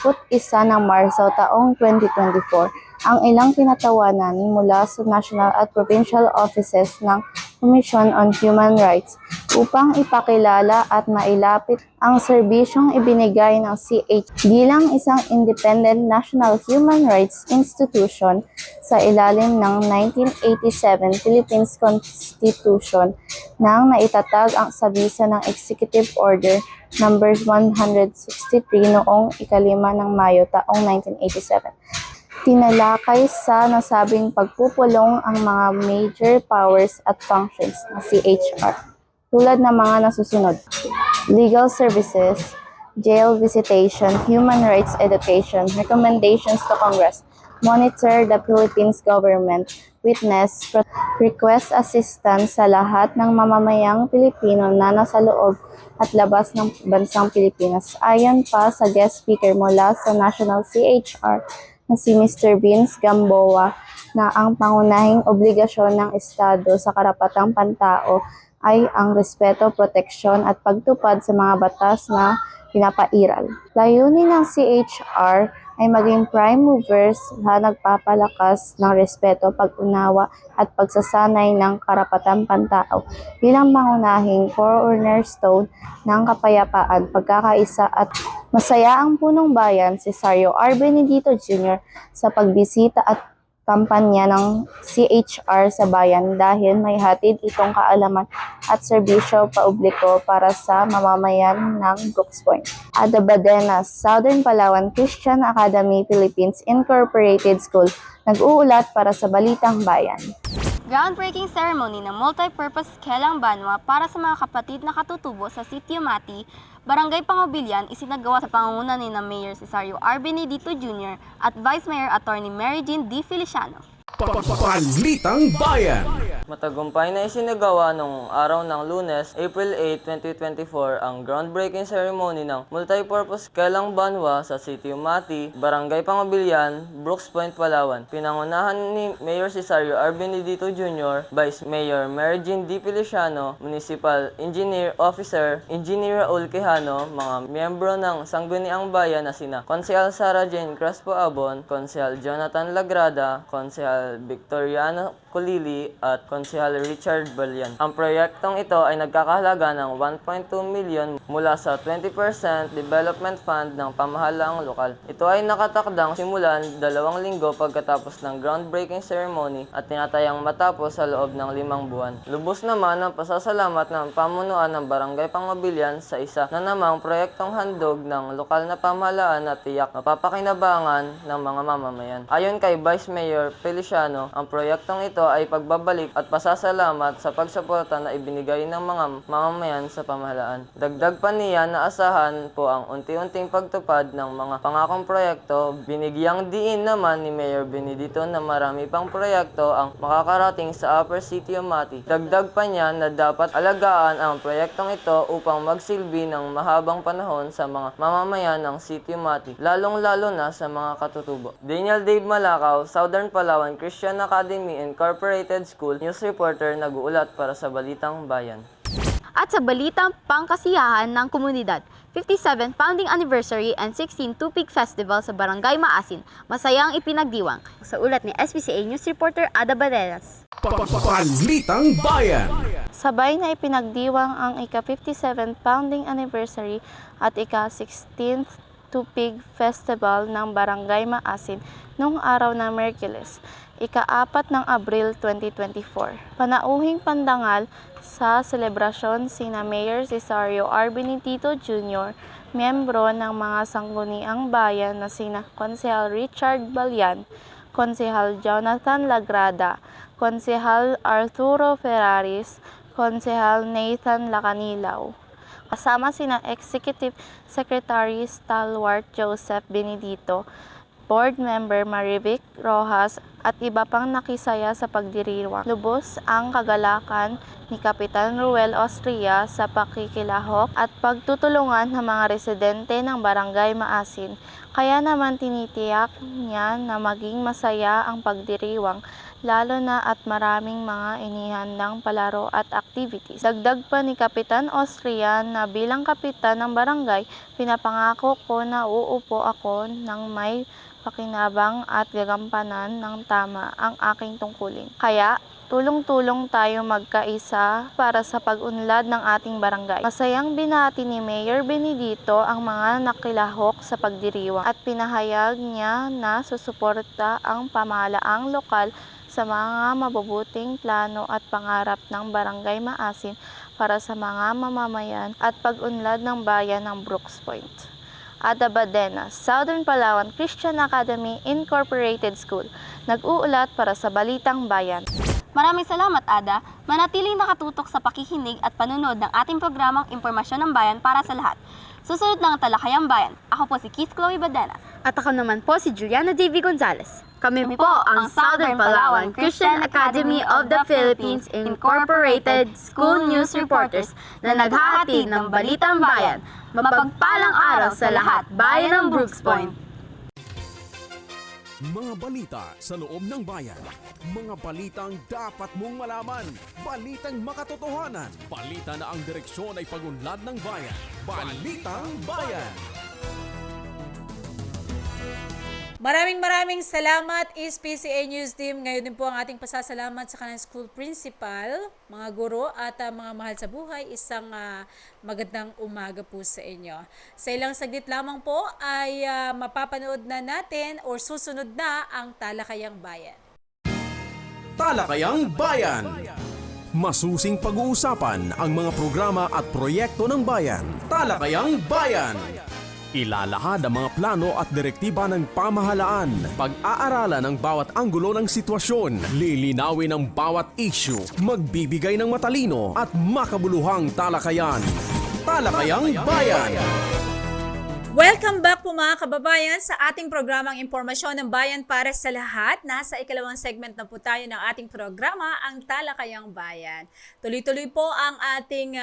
Speaker 6: ng Marso taong 2024 ang ilang kinatawanan mula sa national at provincial offices ng Commission on Human Rights upang ipakilala at mailapit ang serbisyong ibinigay ng CH bilang isang independent national human rights institution sa ilalim ng 1987 Philippines Constitution nang naitatag ang sabisa ng Executive Order No. 163 noong ika-5 ng Mayo taong 1987. Tinalakay sa nasabing pagpupulong ang mga major powers at functions ng CHR tulad ng mga nasusunod: legal services, jail visitation, human rights education, recommendations to Congress, monitor the Philippines government, witness, request assistance sa lahat ng mamamayang Pilipino na nasa loob at labas ng bansang Pilipinas. Ayon pa sa guest speaker mula sa National CHR,
Speaker 9: na si Mr. Vince Gamboa na ang pangunahing obligasyon ng Estado sa karapatang pantao ay ang respeto, proteksyon at pagtupad sa mga batas na pinapairal. Layunin ng CHR ay maging prime movers na nagpapalakas ng respeto, pag-unawa at pagsasanay ng karapatang pantao bilang pangunahing cornerstone ng kapayapaan, pagkakaisa at masaya ang punong bayan si Cesario R. Benedito Jr. sa pagbisita at kampanya ng CHR sa bayan dahil may hatid itong kaalaman at serbisyo paumbliko para sa mamamayan ng Brooks Point. Ada Badenas, Southern Palawan Christian Academy Philippines Incorporated School, nag-uulat para sa Balitang Bayan.
Speaker 3: Groundbreaking ceremony ng multipurpose Kelang Banwa para sa mga kapatid na katutubo sa Sitio Mati, Barangay Pangobilyan, isinagawa sa pangunguna ni na Mayor Cesario R. Benedito Jr. at Vice Mayor Attorney Mary Jean D. Feliciano.
Speaker 1: Balitang Bayan.
Speaker 5: Matagumpay na isinagawa noong araw ng Lunes, April 8, 2024 ang groundbreaking ceremony ng multipurpose Kelang Banwa sa Sitio Mati, Barangay Pangobilyan, Brooks Point, Palawan. Pinangunahan ni Mayor Cesario R. Benedito Jr., Vice Mayor Mary Jean D. Feliciano, Municipal Engineer Officer Engineer Raul Quijano, mga miyembro ng Sangguniang Bayan na sina Konsehal Sara Jane Crespo Abon, Konsehal Jonathan Lagrada, Konsehal Victoriano Colili at Konsehal Richard Balian. Ang proyektong ito ay nagkakahalaga ng 1.2 million mula sa 20% Development Fund ng pamahalaang lokal. Ito ay nakatakdang simulan 2 linggo pagkatapos ng groundbreaking ceremony at tinatayang matapos sa loob ng 5 buwan. Lubos naman ang pasasalamat ng pamunuan ng Barangay Pangobilyan sa isa na namang proyektong handog ng lokal na pamahalaan na tiyak mapapakinabangan ng mga mamamayan. Ayon kay Vice Mayor Feliciano, ang proyektong ito ay pagbabalik at pasasalamat sa pagsuporta na ibinigay ng mga mamamayan sa pamahalaan. Dagdag pa niya na asahan po ang unti-unting pagtupad ng mga pangakong proyekto. Binigyang diin naman ni Mayor Benedito na marami pang proyekto ang makakarating sa Upper Sitio Mati. Dagdag pa niya na dapat alagaan ang proyektong ito upang magsilbi ng mahabang panahon sa mga mamamayan ng Sitio Mati, lalong-lalo na sa mga katutubo. Daniel Dave Malakaw, Southern Palawan Christian Academy Incorporated School, News Reporter, nag-uulat para sa Balitang Bayan.
Speaker 4: At sa balitang pangkasiyahan ng komunidad, 57th Founding Anniversary and 16th Tupig Festival sa Barangay Maasin, masayang ipinagdiwang. Sa ulat ni SPCA News Reporter Ada Badenas.
Speaker 1: Balitang Bayan.
Speaker 9: Sabay na ipinagdiwang ang ika-57th Founding Anniversary at ika-16th Tupig Festival ng Barangay Maasin noong araw ng Miyerkules, ika-4 ng Abril 2024. Panauhing pandangal sa selebrasyon sina Mayor Cesario R. Benedito Jr., miyembro ng mga sangguniang bayan na sina Konsehal Richard Balian, Konsehal Jonathan Lagrada, Konsehal Arturo Ferraris, Konsehal Nathan Lacanilaw. Kasama sina Executive Secretary Stalwart Joseph Benedito, Board Member Marivic Rojas at iba pang nakisaya sa pagdiriwang. Lubos ang kagalakan ni Kapitan Ruel Austria sa pakikilahok at pagtutulungan ng mga residente ng Barangay Maasin. Kaya naman tinitiyak niya na maging masaya ang pagdiriwang, lalo na at maraming mga inihandang palaro at activities. Dagdag pa ni Kapitan Austria na bilang kapitan ng barangay, pinapangako ko na uupo ako ng may pakinabang at gagampanan ng tama ang aking tungkulin. Kaya, tulong-tulong tayo magkaisa para sa pag-unlad ng ating barangay. Masayang binati ni Mayor Benedito ang mga nakilahok sa pagdiriwang at pinahayag niya na susuporta ang pamahalaang lokal sa mga mabubuting plano at pangarap ng Barangay Maasin para sa mga mamamayan at pag-unlad ng bayan ng Brooks Point. Ada Badenas, Southern Palawan Christian Academy Incorporated School, nag-uulat para sa Balitang Bayan.
Speaker 3: Maraming salamat, Ada. Manatiling nakatutok sa pakikinig at panunod ng ating programang Impormasyon ng Bayan para sa lahat. Susunod ng Talakayang Bayan. Ako po si Keith Chloe Badenas.
Speaker 4: At ako naman po si Juliana Davy Gonzalez. Kami po ang Southern Palawan Christian Academy of the Philippines Incorporated School News Reporters na naghahatid ng Balitang Bayan. Mapagpalang araw sa lahat, bayan ng Brooks Point!
Speaker 1: Mga balita sa loob ng bayan. Mga balitang dapat mong malaman. Balitang makatotohanan. Balita na ang direksyon ay pagunlad ng bayan. Balitang Bayan.
Speaker 2: Maraming salamat PCA News Team. Ngayon din po ang ating pasasalamat sa kanilang school principal, mga guro at mga mahal sa buhay. Isang magandang umaga po sa inyo. Sa ilang saglit lamang po ay mapapanood na natin o susunod na ang Talakayang Bayan.
Speaker 1: Talakayang Bayan. Masusing pag-uusapan ang mga programa at proyekto ng bayan. Talakayang Bayan. Ilalahad ang mga plano at direktiba ng pamahalaan. Pag-aaralan ang bawat anggulo ng sitwasyon. Lilinawin ang bawat issue. Magbibigay ng matalino at makabuluhang talakayan. Talakayang Bayan.
Speaker 2: Welcome back po mga kababayan sa ating programang Impormasyon ng Bayan para sa lahat. Nasa ikalawang segment na po tayo ng ating programa, ang Talakayang Bayan. Tuloy-tuloy po ang ating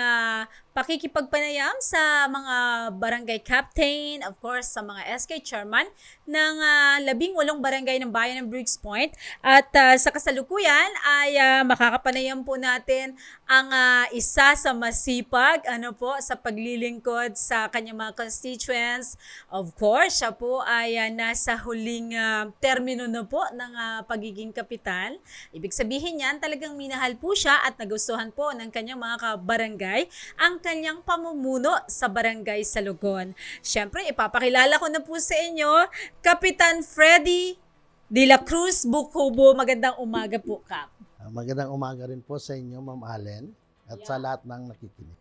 Speaker 2: pakikipagpanayam sa mga barangay captain, of course sa mga SK chairman ng 18 barangay ng bayan ng Briggs Point. At sa kasalukuyan ay makakapanayam po natin ang isa sa masipag sa paglilingkod sa kanyang mga constituents. Of course, siya po ay nasa huling termino na po ng pagiging kapitan. Ibig sabihin niyan, talagang minahal po siya at nagustuhan po ng kanyang mga kabarangay ang kanyang pamumuno sa barangay Salugon. Siyempre, ipapakilala ko na po sa inyo, Kapitan Freddy de la Cruz Bukubo. Magandang umaga po, Kap.
Speaker 10: Magandang umaga rin po sa inyo, Ma'am Allen, at sa lahat ng nakikinig.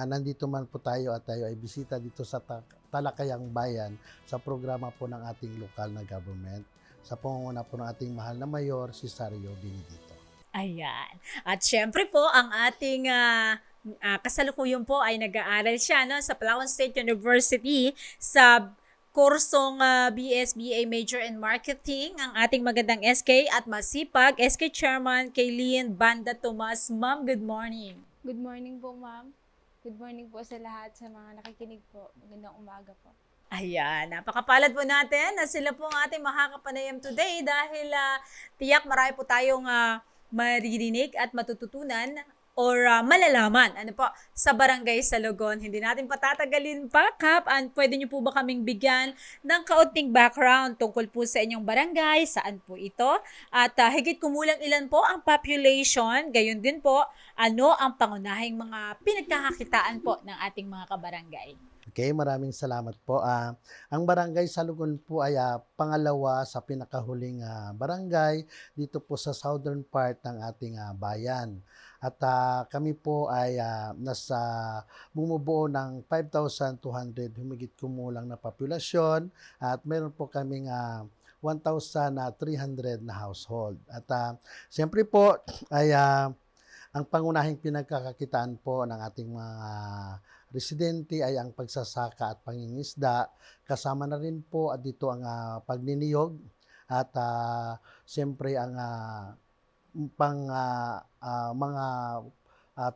Speaker 10: Nandito man po tayo at tayo ay bisita dito sa Talakayang Bayan sa programa po ng ating lokal na government sa pangunguna po ng ating mahal na mayor, si Sario Benedito.
Speaker 2: Ayan. At syempre po, ang ating kasalukuyan po ay nag-aaral siya sa Palawan State University sa kursong BSBA Major in Marketing, ang ating magandang SK at masipag SK Chairman Kaylin Banda Tomas. Ma'am, good morning.
Speaker 11: Good morning po, ma'am. Good morning po sa lahat, sa mga nakikinig po. Magandang umaga po.
Speaker 2: Ayan, napakapalad po natin na sila po ang ating makakapanayam today dahil tiyak marami po tayong maririnig at matututunan or malalaman sa barangay Salugon. Hindi natin patatagalin pa, Kap. Pwede niyo po ba kaming bigyan ng kaunting background tungkol po sa inyong barangay, saan po ito, at higit kumulang ilan po ang population, gayon din po, ano ang pangunahing mga pinagkakakitaan po ng ating mga kabarangay.
Speaker 10: Okay, maraming salamat po. Ang barangay Salugon po ay pangalawa sa pinakahuling barangay dito po sa southern part ng ating bayan. At kami po ay bumubuo ng 5,200 humigit kumulang na populasyon at meron po kaming 1,300 na household. At siyempre po ay ang pangunahing pinagkakakitaan po ng ating mga residente ay ang pagsasaka at pangingisda. Kasama na rin po at dito ang pagniniyog at siyempre ang mga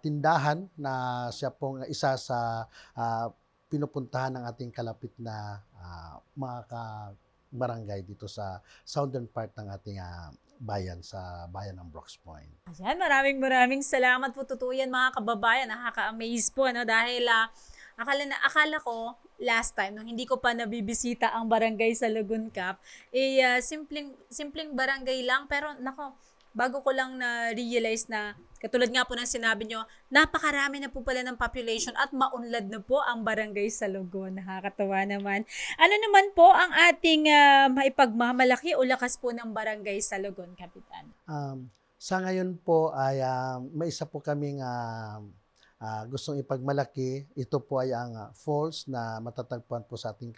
Speaker 10: tindahan na siya pong isa sa pinupuntahan ng ating kalapit na mga barangay dito sa southern part ng ating bayan, sa bayan ng Brooks Point.
Speaker 2: Ayan, maraming salamat po. Totoo yan mga kababayan. Nakaka-amaze po dahil akala ko last time nung hindi ko pa nabibisita ang barangay Salugon, Kap, simpleng barangay lang, pero nako, bago ko lang na-realize na katulad nga po ng sinabi nyo, napakarami na po pala ng population at maunlad na po ang barangay Salugon. Nakakatawa naman. Ano naman po ang ating maipagmamalaki o lakas po ng barangay Salugon, Kapitan?
Speaker 10: Sa ngayon po ay may isa po kaming gustong ipagmalaki. Ito po ay ang falls na matatagpuan po sa ating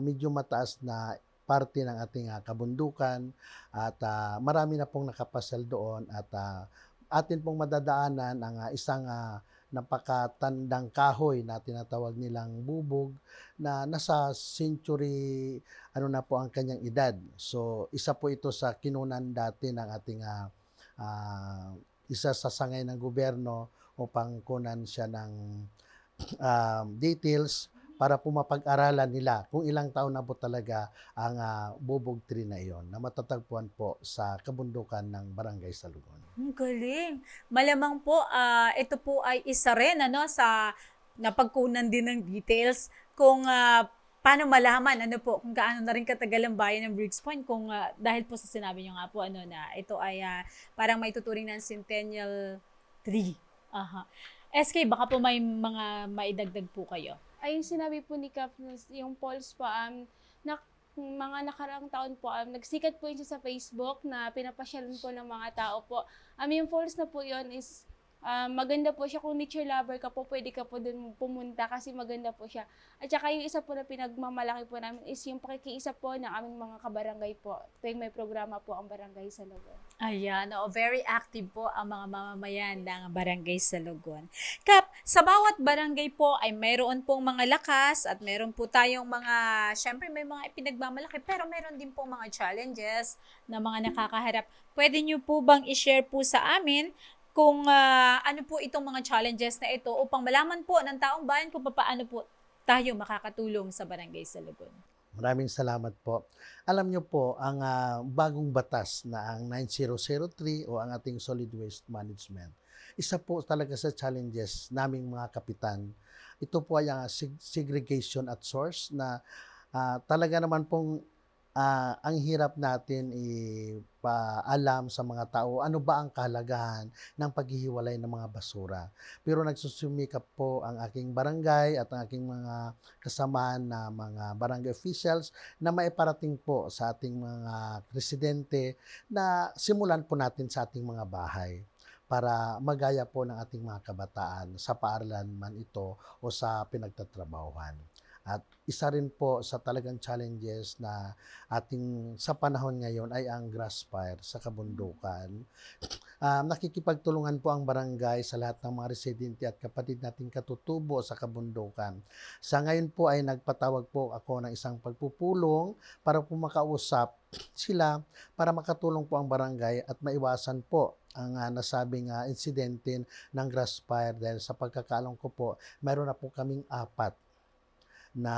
Speaker 10: medyo mataas na parte ng ating kabundukan at marami na pong nakapasyal doon at atin pong madadaanan ang isang napakatandang kahoy na tinatawag nilang bubog na nasa century na po ang kanyang edad. So isa po ito sa kinunan dati ng ating isa sa sangay ng gobyerno upang kunan siya ng details para po mapag-aralan nila kung ilang taon na po talaga ang bubog tree na iyon na matatagpuan po sa kabundukan ng Barangay Salugon.
Speaker 2: Ang galing. Malamang po, ito po ay isa rin sa napagkunan din ng details kung paano malaman kung gaano na rin katagal ang bayan ng Briggs Point kung dahil po sa sinabi niyo nga po na ito ay parang may tuturing ng centennial tree. Aha. SK, baka po may mga maidagdag po kayo.
Speaker 11: Ay, yung sinabi po ni Kap, yung polls po, mga nakaraang taon po, nagsikat po yun siya sa Facebook na pinapasyalan po ng mga tao po. Yung falls na po yun is maganda po siya. Kung nature lover ka po, pwede ka po dun pumunta kasi maganda po siya. At saka yung isa po na pinagmamalaki po namin is yung pakikiisa po ng aming mga kabarangay po. Tuwing may programa po ang Barangay Salugon.
Speaker 2: Ayan, very active po ang mga mamamayan ng Barangay Salugon. Kap, sa bawat barangay po ay mayroon pong mga lakas at mayroon po tayong syempre may mga pinagmamalaki, pero mayroon din po mga challenges na mga nakakaharap. Pwede nyo po bang i-share po sa amin kung ano po itong mga challenges na ito upang malaman po ng taong bayan kung paano po tayo makakatulong sa Barangay Salugon.
Speaker 10: Maraming salamat po. Alam niyo po, ang bagong batas na ang 9003 o ang ating solid waste management, isa po talaga sa challenges naming mga kapitan. Ito po ay ang segregation at source na talaga naman pong ang hirap natin ipaalam sa mga tao ano ba ang kahalagahan ng paghihiwalay ng mga basura. Pero nagsusumikap po ang aking barangay at ang aking mga kasamahan na mga barangay officials na maiparating po sa ating mga residente na simulan po natin sa ating mga bahay para magaya po ng ating mga kabataan sa paaralan man ito o sa pinagtatrabahuhan. At isa rin po sa talagang challenges na ating sa panahon ngayon ay ang grass fire sa kabundukan. Nakikipagtulungan po ang barangay sa lahat ng mga residente at kapatid nating katutubo sa kabundukan. Sa ngayon po ay nagpatawag po ako ng isang pagpupulong para po makausap sila para makatulong po ang barangay at maiwasan po ang nasabing insidente ng grass fire dahil sa pagkakaalam ko po, mayroon na po kaming 4 na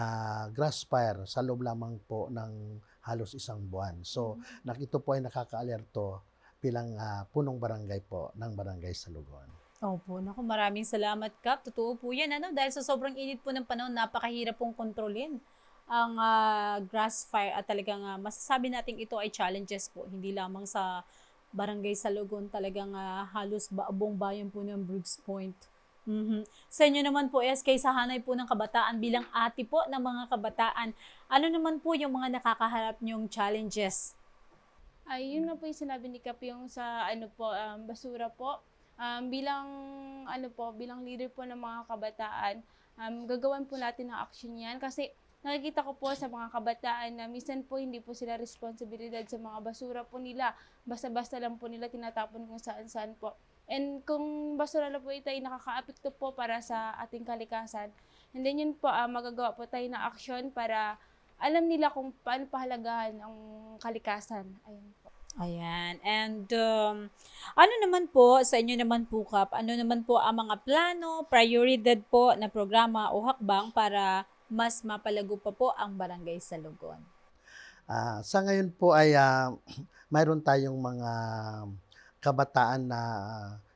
Speaker 10: grass fire sa loob lamang po ng halos 1 buwan. So, ito po ay nakaka-alerto bilang punong barangay po ng Barangay Salugon.
Speaker 2: Opo, naku, maraming salamat, Kap. Totoo po yan, dahil sa sobrang init po ng panahon, napakahirap pong kontrolin ang grass fire at talagang masasabi natin ito ay challenges po, hindi lamang sa Barangay Salugon, talagang halos buong bayan po ng Briggs Point. Sa inyo naman po, SK, sa hanay po ng kabataan bilang ate po ng mga kabataan, ano naman po yung mga nakakaharap nyong challenges?
Speaker 11: Ay, yun nga po yung sinabi ni Kap, yung sa basura po. Bilang leader po ng mga kabataan, gagawan po natin ng action yan kasi nakikita ko po sa mga kabataan na minsan po hindi po sila responsibilidad sa mga basura po nila. Basta-basta lang po nila tinatapon kung saan-saan po. And kung basura na po ito ay nakaka-apekto po para sa ating kalikasan, and then yun po, magagawa po tayo ng action para alam nila kung paano pahalagahan ang kalikasan. Ayun po.
Speaker 2: Ayan. And ano naman po, sa inyo naman po, Kap, ano naman po ang mga plano, prioridad po na programa o hakbang para mas mapalago pa po ang Barangay Salugon?
Speaker 10: Sa ngayon po ay mayroon tayong mga kabataan na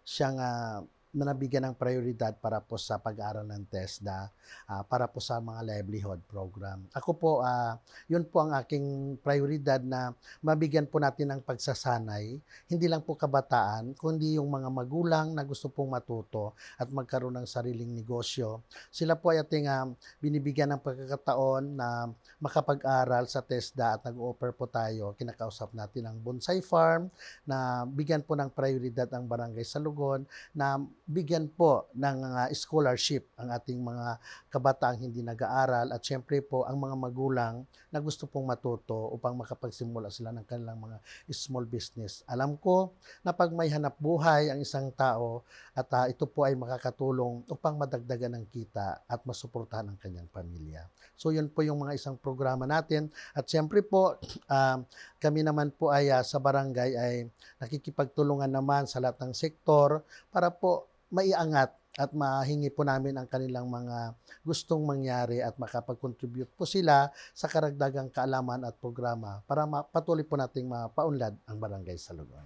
Speaker 10: siyang nabigyan ng prioridad para po sa pag-aaral ng TESDA, para po sa mga livelihood program. Ako po, yun po ang aking prioridad na mabigyan po natin ng pagsasanay, hindi lang po kabataan, kundi yung mga magulang na gusto pong matuto at magkaroon ng sariling negosyo. Sila po ay ating binibigyan ng pagkakataon na makapag-aral sa TESDA at nag-offer po tayo, kinakausap natin ang bonsai farm na bigyan po ng prioridad ang Barangay Salugon na bigyan po ng scholarship ang ating mga kabataang hindi nag-aaral at syempre po ang mga magulang na gusto pong matuto upang makapagsimula sila ng kanilang mga small business. Alam ko na pag may hanap buhay ang isang tao at ito po ay makakatulong upang madagdagan ng kita at masuportahan ang kanyang pamilya. So yun po yung mga isang programa natin at syempre po kami naman po ay sa barangay ay nakikipagtulungan naman sa lahat ng sektor para po maiangat at mahingi po namin ang kanilang mga gustong mangyari at makapag-contribute po sila sa karagdagang kaalaman at programa para patuloy po nating mapaunlad ang Barangay Salugon.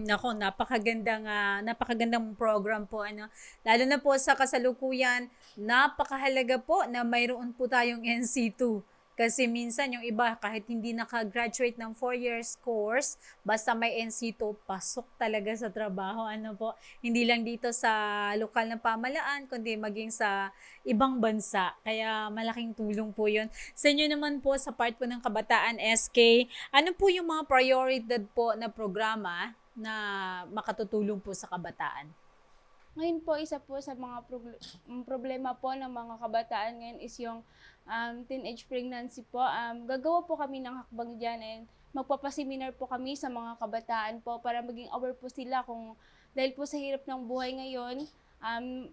Speaker 2: Nako, napakagandang program po, ano. Lalo na po sa kasalukuyan, napakahalaga po na mayroon po tayong NC2. Kasi minsan yung iba kahit hindi naka-graduate ng 4 years course, basta may NC2, pasok talaga sa trabaho, ano po. Hindi lang dito sa lokal na pamahalaan, kundi maging sa ibang bansa. Kaya malaking tulong po yun. Sa inyo naman po, sa part po ng Kabataan SK, ano po yung mga prioridad po na programa na makatutulong po sa kabataan?
Speaker 11: Ngayon po, isa po sa mga problema po ng mga kabataan ngayon is yung teenage pregnancy po. Gagawa po kami ng hakbang dyan and magpapaseminar po kami sa mga kabataan po para maging aware po sila kung dahil po sa hirap ng buhay ngayon,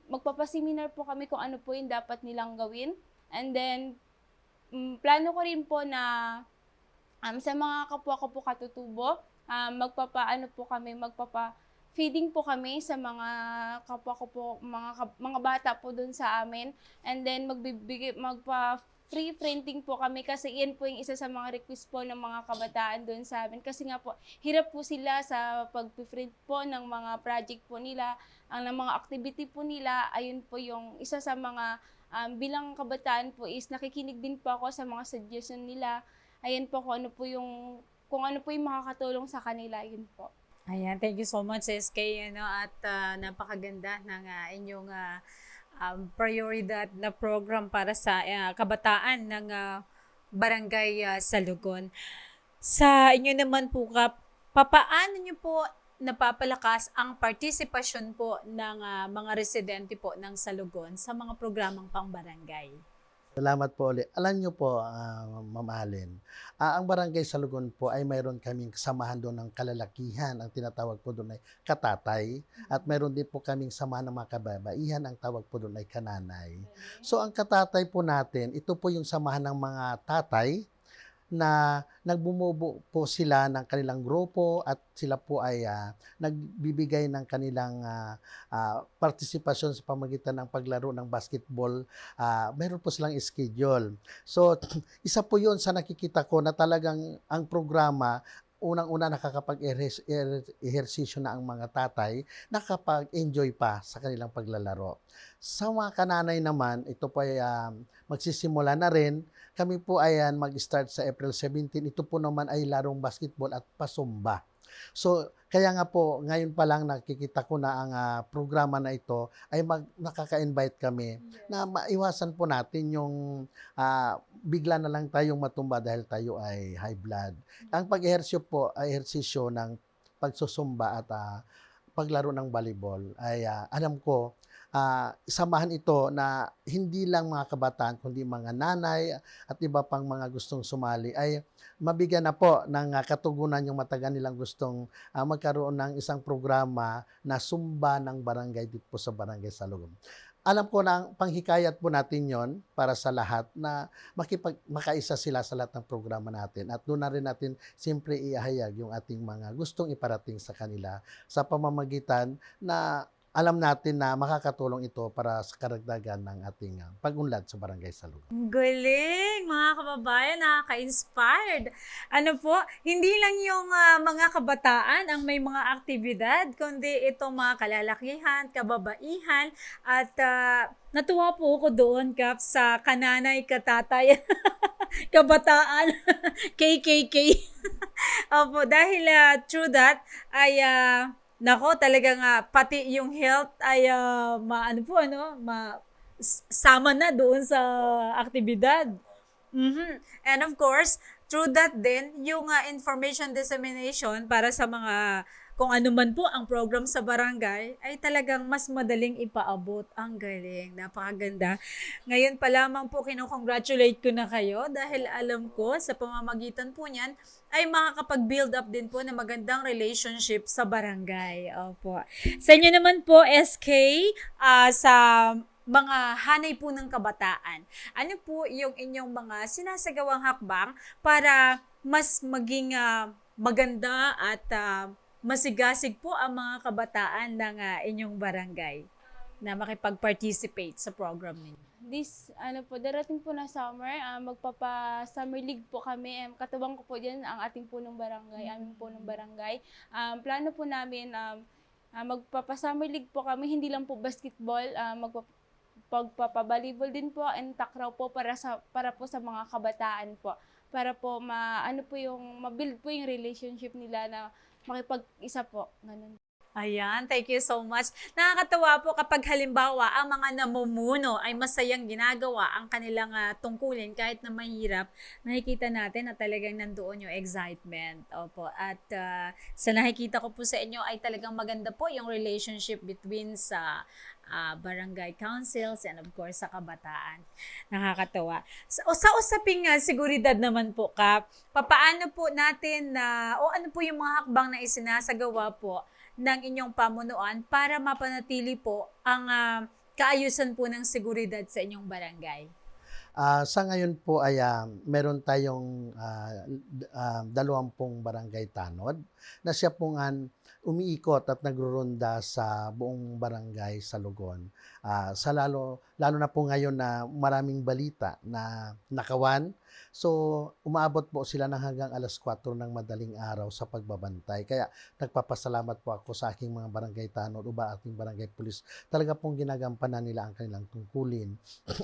Speaker 11: magpapaseminar po kami kung ano po yung dapat nilang gawin. And then, plano ko rin po na sa mga kapwa ko po katutubo, feeding po kami sa mga kapwa ko po, mga bata po doon sa amin. And then magpa-free printing po kami kasi yan po yung isa sa mga request po ng mga kabataan doon sa amin. Kasi nga po, hirap po sila sa pag-print po ng mga project po nila, ng mga activity po nila. Ayun po yung isa sa mga bilang kabataan po is nakikinig din po ako sa mga suggestion nila. Ayan po kung ano po yung makakatulong sa kanila, yun po.
Speaker 2: Ayan, thank you so much SK, ano, at napakaganda ng inyong prioridad na program para sa kabataan ng Barangay Salugon. Sa inyo naman po, papaano nyo po napapalakas ang partisipasyon po ng mga residente po ng Salugon sa mga programang pang-barangay?
Speaker 10: Salamat po ulit. Alam nyo po, Ma'am Allen, ang Barangay Salugon po ay mayroon kaming kasamahan doon ng kalalakihan. Ang tinatawag po doon ay katatay. At mayroon din po kaming samahan ng mga kababaihan. Ang tawag po doon ay kananay. So ang katatay po natin, ito po yung samahan ng mga tatay na nagbumubo po sila ng kanilang grupo at sila po ay nagbibigay ng kanilang partisipasyon sa pamagitan ng paglaro ng basketball. Meron po silang schedule. So, isa po yun sa nakikita ko na talagang ang programa, unang-una nakakapag-ehersisyo na ang mga tatay, nakakapag-enjoy pa sa kanilang paglalaro. Sa mga kananay naman, ito po ay magsisimula na rin. Kami po ay mag-start sa April 17. Ito po naman ay larong basketball at pasumba. So, kaya nga po, ngayon pa lang nakikita ko na ang programa na ito ay nakaka-invite kami na maiwasan po natin yung bigla na lang tayong matumba dahil tayo ay high blood. Ang pag-ehersisyo po ay ehersisyo ng pagsusumba at paglaro ng volleyball ay alam ko, samahan ito na hindi lang mga kabataan kundi mga nanay at iba pang mga gustong sumali ay mabigyan na po ng katugunan yung matagal nilang gustong magkaroon ng isang programa na sumba ng barangay dito po sa Barangay Salugon. Alam ko na panghikayat po natin yon para sa lahat na makaisa sila sa lahat ng programa natin at doon na rin natin siyempre iahayag yung ating mga gustong iparating sa kanila sa pamamagitan na alam natin na makakatulong ito para sa karagdagan ng ating pag-unlad sa Barangay Salugon.
Speaker 2: Galing, mga kababayan, nakaka-inspired. Ano po, hindi lang yung mga kabataan ang may mga aktibidad, kundi itong mga kalalakihan, kababaihan, at natuwa po ako doon, Kap, sa kananay, katatay, kabataan, KKK. Opo, dahil through that, ay nako, talagang pati yung health ay sama na doon sa aktibidad. And of course, through that din, yung information dissemination para sa mga kung ano man po ang program sa barangay ay talagang mas madaling ipaabot. Ang galing, napakaganda. Ngayon pa lamang po kinukongratulate ko na kayo dahil alam ko sa pamamagitan po niyan ay makakapag-build up din po ng magandang relationship sa barangay. Opo. Sa inyo naman po, SK, sa mga hanay po ng kabataan, ano po yung inyong mga sinasagawang hakbang para mas maging maganda at masigasig po ang mga kabataan ng inyong barangay? na makipag-participate sa program ninyo?
Speaker 11: Darating po na summer, magpapa-summer league po kami. Katuwang ko po dyan ang ating punong barangay, aming punong barangay. Plano po namin, magpapa-summer league po kami, hindi lang po basketball, pagpapa-volleyball din po and takraw po para po sa mga kabataan po. Para po ma-build po yung relationship nila na makipag-isa po. Ganun.
Speaker 2: Ayan, thank you so much. Nakakatawa po kapag halimbawa ang mga namumuno ay masayang ginagawa ang kanilang tungkulin kahit na mahirap, nakikita natin na talagang nandoon yung excitement. Opo. At sa nakikita ko po sa inyo ay talagang maganda po yung relationship between sa barangay councils and of course sa kabataan. Nakakatawa. Sa usaping seguridad naman po, Kap, papaano po natin ano po yung mga hakbang na isinasagawa po ng inyong pamunuan para mapanatili po ang kaayusan po ng seguridad sa inyong barangay?
Speaker 10: Sa ngayon po ay meron tayong 20 barangay tanod na siya pong umiikot at nagruronda sa buong barangay sa Lugon. Lalo na po ngayon na maraming balita na nakawan. So, umaabot po sila ng hanggang alas 4 ng madaling araw sa pagbabantay. Kaya nagpapasalamat po ako sa aking mga barangay tanod o ating barangay pulis. Talaga pong ginagampanan nila ang kanilang tungkulin.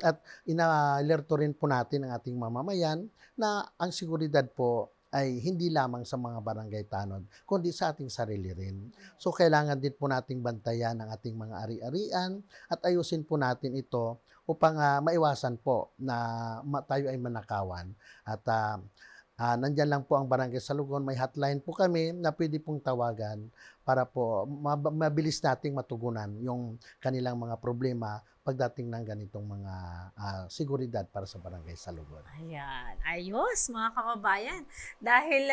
Speaker 10: At ina-alerto rin po natin ang ating mamamayan na ang seguridad po ay hindi lamang sa mga barangay tanod, kundi sa ating sarili rin. So, kailangan din po nating bantayan ang ating mga ari-arian at ayusin po natin ito upang maiwasan po na tayo ay manakawan. At nandyan lang po ang Barangay Salugon. May hotline po kami na pwede pong tawagan para po mabilis nating matugunan yung kanilang mga problema pagdating ng ganitong mga seguridad para sa Barangay Salugon.
Speaker 2: Ayan. Ayos, mga kababayan. Dahil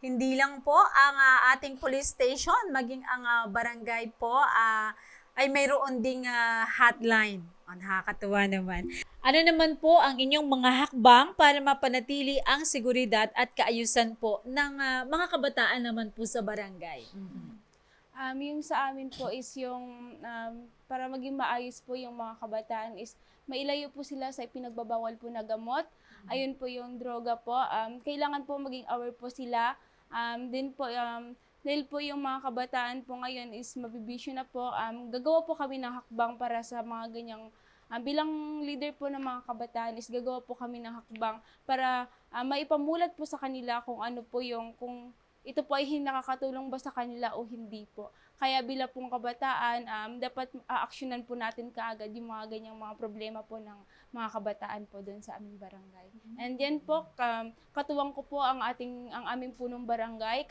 Speaker 2: hindi lang po ang ating police station, maging ang barangay po ay mayroon ding hotline. Nakakatuwa naman. Ano naman po ang inyong mga hakbang para mapanatili ang seguridad at kaayusan po ng mga kabataan naman po sa barangay?
Speaker 11: Yung sa amin po is yung para maging maayos po yung mga kabataan is mailayo po sila sa pinagbabawal po na gamot. Ayun po yung droga po. Kailangan po maging aware po sila. Dahil po yung mga kabataan po ngayon is mabibisyo na po. Gagawa po kami ng hakbang para sa mga ganyang bilang leader po ng mga kabataan is gagawa po kami ng hakbang para maipamulat po sa kanila kung ano po kung ito po ay nakakatulong ba sa kanila o hindi po. Kaya bilang pong kabataan, dapat aaksyonan po natin kaagad yung mga ganyang mga problema po ng mga kabataan po doon sa aming barangay. And yan po, katuwang ko po ang aming punong barangay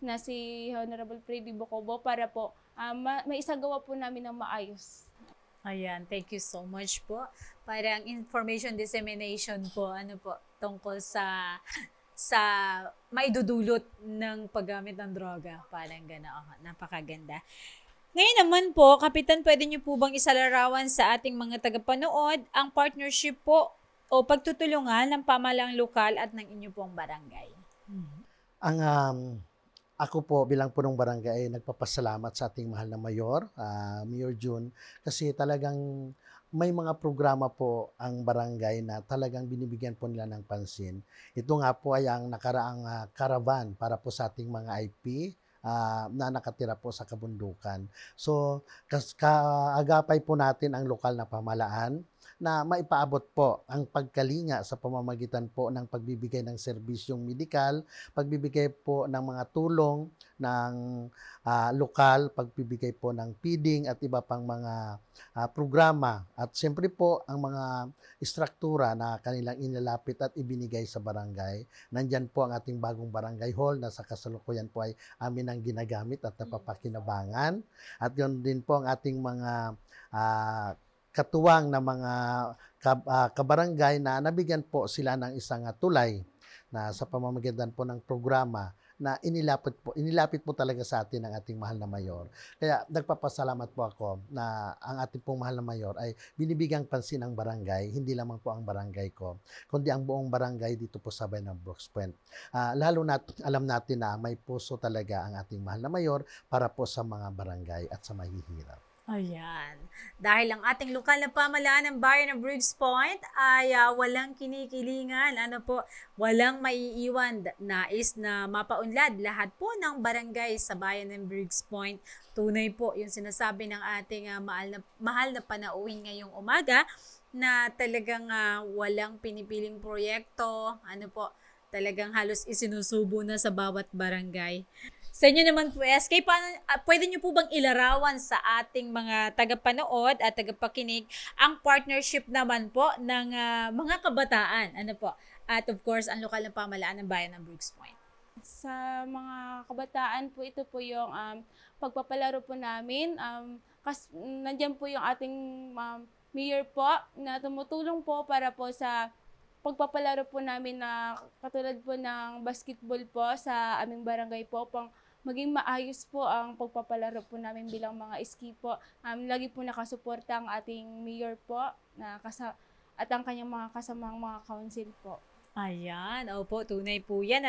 Speaker 11: na si Honorable Freddy Bocobo para po maisagawa po namin ng maayos.
Speaker 2: Ayan, thank you so much po. Parang information dissemination po, tungkol sa maidudulot ng paggamit ng droga. Parang gano'n. Napakaganda. Ngayon naman po, Kapitan, pwede niyo po bang isalarawan sa ating mga tagapanood ang partnership po o pagtutulungan ng pamahalaang lokal at ng inyo pong barangay?
Speaker 10: Ako po bilang punong barangay ay nagpapasalamat sa ating mahal na mayor, Mayor June, kasi talagang may mga programa po ang barangay na talagang binibigyan po nila ng pansin. Ito nga po ay ang nakaraang caravan para po sa ating mga IP na nakatira po sa kabundukan. So, kaagapay po natin ang lokal na pamahalaan na maipaabot po ang pagkalinga sa pamamagitan po ng pagbibigay ng serbisyong medikal, pagbibigay po ng mga tulong ng lokal, pagbibigay po ng feeding at iba pang mga programa. At siyempre po ang mga istruktura na kanilang inilapit at ibinigay sa barangay. Nandyan po ang ating bagong barangay hall na sa kasalukuyan po ay amin ang ginagamit at napapakinabangan. At yun din po ang ating mga katuwang na mga kabarangay na nabigyan po sila ng isang tulay na sa pamamagitan po ng programa na inilapit po talaga sa atin ng ating mahal na mayor. Kaya nagpapasalamat po ako na ang ating pong mahal na mayor ay binibigyang pansin ang barangay, hindi lamang po ang barangay ko, kundi ang buong barangay dito po sa bayan ng Brooks Point. Lalo na alam natin na may puso talaga ang ating mahal na mayor para po sa mga barangay at sa mahihirap.
Speaker 2: Ayan. Dahil ang ating lokal na pamahalaan ng bayan ng Briggs Point ay walang kinikilingan, walang maiiwan, nais na mapaunlad lahat po ng barangay sa bayan ng Briggs Point. Tunay po yung sinasabi ng ating mahal na panauhin ngayong umaga na talagang walang pinipiling proyekto, talagang halos isinusubo na sa bawat barangay. Sa inyo naman po, SK, pwede nyo po bang ilarawan sa ating mga tagapanood at tagapakinig ang partnership naman po ng mga kabataan? At of course, ang lokal na pamahalaan ng bayan ng Briggs Point.
Speaker 11: Sa mga kabataan po, ito po yung pagpapalaro po namin. Nandiyan po yung ating mayor po na tumutulong po para po sa pagpapalaro po namin na katulad po ng basketball po sa aming barangay po, pang maging maayos po ang pagpapalaro po namin bilang mga ski po. Lagi po nakasuporta ang ating mayor po at ang kanyang mga kasamang mga council po.
Speaker 2: Ayan, opo, tunay po yan,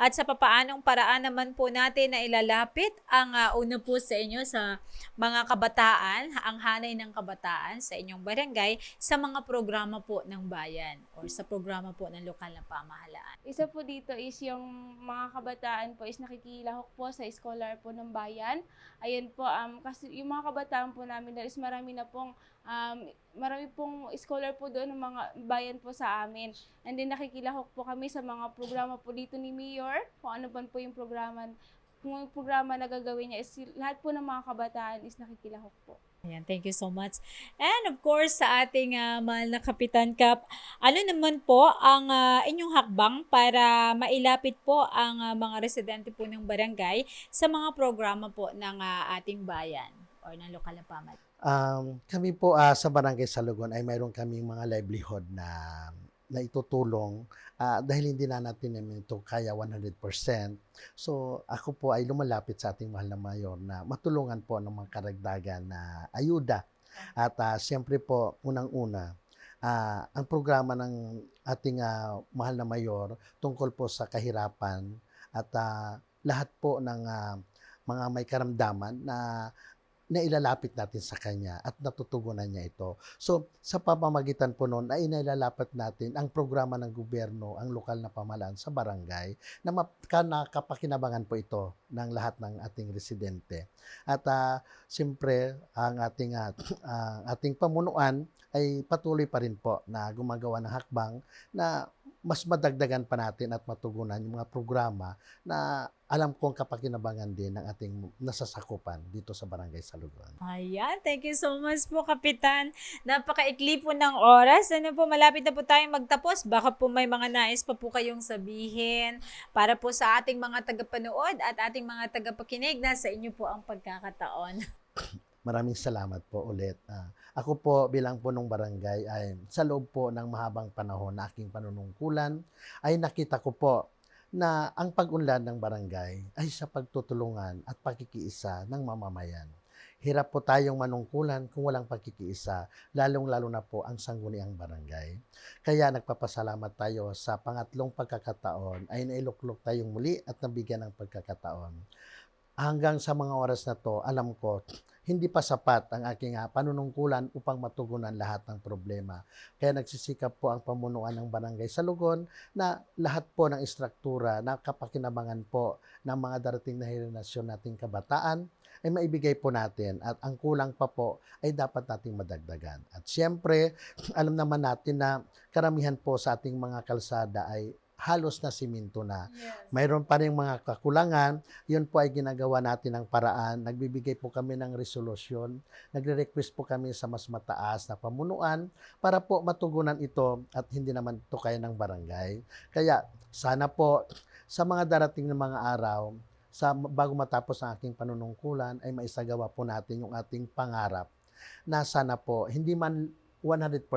Speaker 2: At sa papaanong paraan naman po natin na ilalapit ang una po sa inyo sa mga kabataan, ang hanay ng kabataan sa inyong barangay sa mga programa po ng bayan or sa programa po ng lokal na pamahalaan.
Speaker 11: Isa po dito is yung mga kabataan po is nakikilahok po sa scholar po ng bayan. Ayan po, kasi yung mga kabataan po namin is marami pong scholar po doon ng mga bayan po sa amin. And then nakikilahok po kami sa mga programa po dito ni Mayor, kung ano po yung programa na gagawin niya is lahat po ng mga kabataan is nakikilahok po.
Speaker 2: Ayan, thank you so much. And of course, sa ating mahal na Kapitan Kap, ano naman po ang inyong hakbang para mailapit po ang mga residente po ng barangay sa mga programa po ng ating bayan or ng lokal na pamahalaan?
Speaker 10: Kami po sa Barangay Salugon ay mayroon kaming mga livelihood na itutulong dahil hindi na natin ito kaya 100%. So ako po ay lumalapit sa ating mahal na mayor na matulungan po ng mga karagdagan na ayuda. At siyempre po, unang-una, ang programa ng ating mahal na mayor tungkol po sa kahirapan at lahat po ng mga may karamdaman na ilalapit natin sa kanya at natutugunan niya ito. So, sa pamamagitan po noon ay inilalapat natin ang programa ng gobyerno, ang lokal na pamahalaan sa barangay na nakapakinabangan po ito ng lahat ng ating residente. At siyempre, ang ating pamunuan ay patuloy pa rin po na gumagawa ng hakbang na mas madagdagan pa natin at matugunan yung mga programa na alam kong kapakinabangan din ng ating nasasakupan dito sa Barangay Salugon.
Speaker 2: Ayan, thank you so much po, Kapitan. Napakaikli po ng oras. Malapit na po tayong magtapos. Baka po may mga nais pa po kayong sabihin para po sa ating mga tagapanood at ating mga tagapakinig. Nasa inyo po ang pagkakataon.
Speaker 10: Maraming salamat po ulit. Ako po bilang punong barangay ay sa loob po ng mahabang panahon na aking panunungkulan ay nakita ko po na ang pag-unlad ng barangay ay sa pagtutulungan at pagkikiisa ng mamamayan. Hirap po tayong manungkulan kung walang pagkikiisa, lalong-lalo na po ang sangguniang barangay. Kaya nagpapasalamat tayo sa pangatlong pagkakataon ay nailuklok tayong muli at nabigyan ng pagkakataon. Hanggang sa mga oras na to, alam ko, hindi pa sapat ang aking panunungkulan upang matugunan lahat ng problema. Kaya nagsisikap po ang pamunuan ng Barangay Salugon na lahat po ng istruktura na kapakinabangan po ng mga darating na henerasyon nating kabataan ay maibigay po natin at ang kulang pa po ay dapat nating madagdagan. At siyempre, alam naman natin na karamihan po sa ating mga kalsada ay halos na siminto na. Yes. Mayroon pa rin mga kakulangan, yun po ay ginagawa natin ng paraan. Nagbibigay po kami ng resolusyon, nagre-request po kami sa mas mataas na pamunuan para po matugunan ito at hindi naman ito kaya ng barangay. Kaya sana po sa mga darating na mga araw, bago matapos ang aking panunungkulan, ay maisagawa po natin yung ating pangarap na sana po hindi man 100%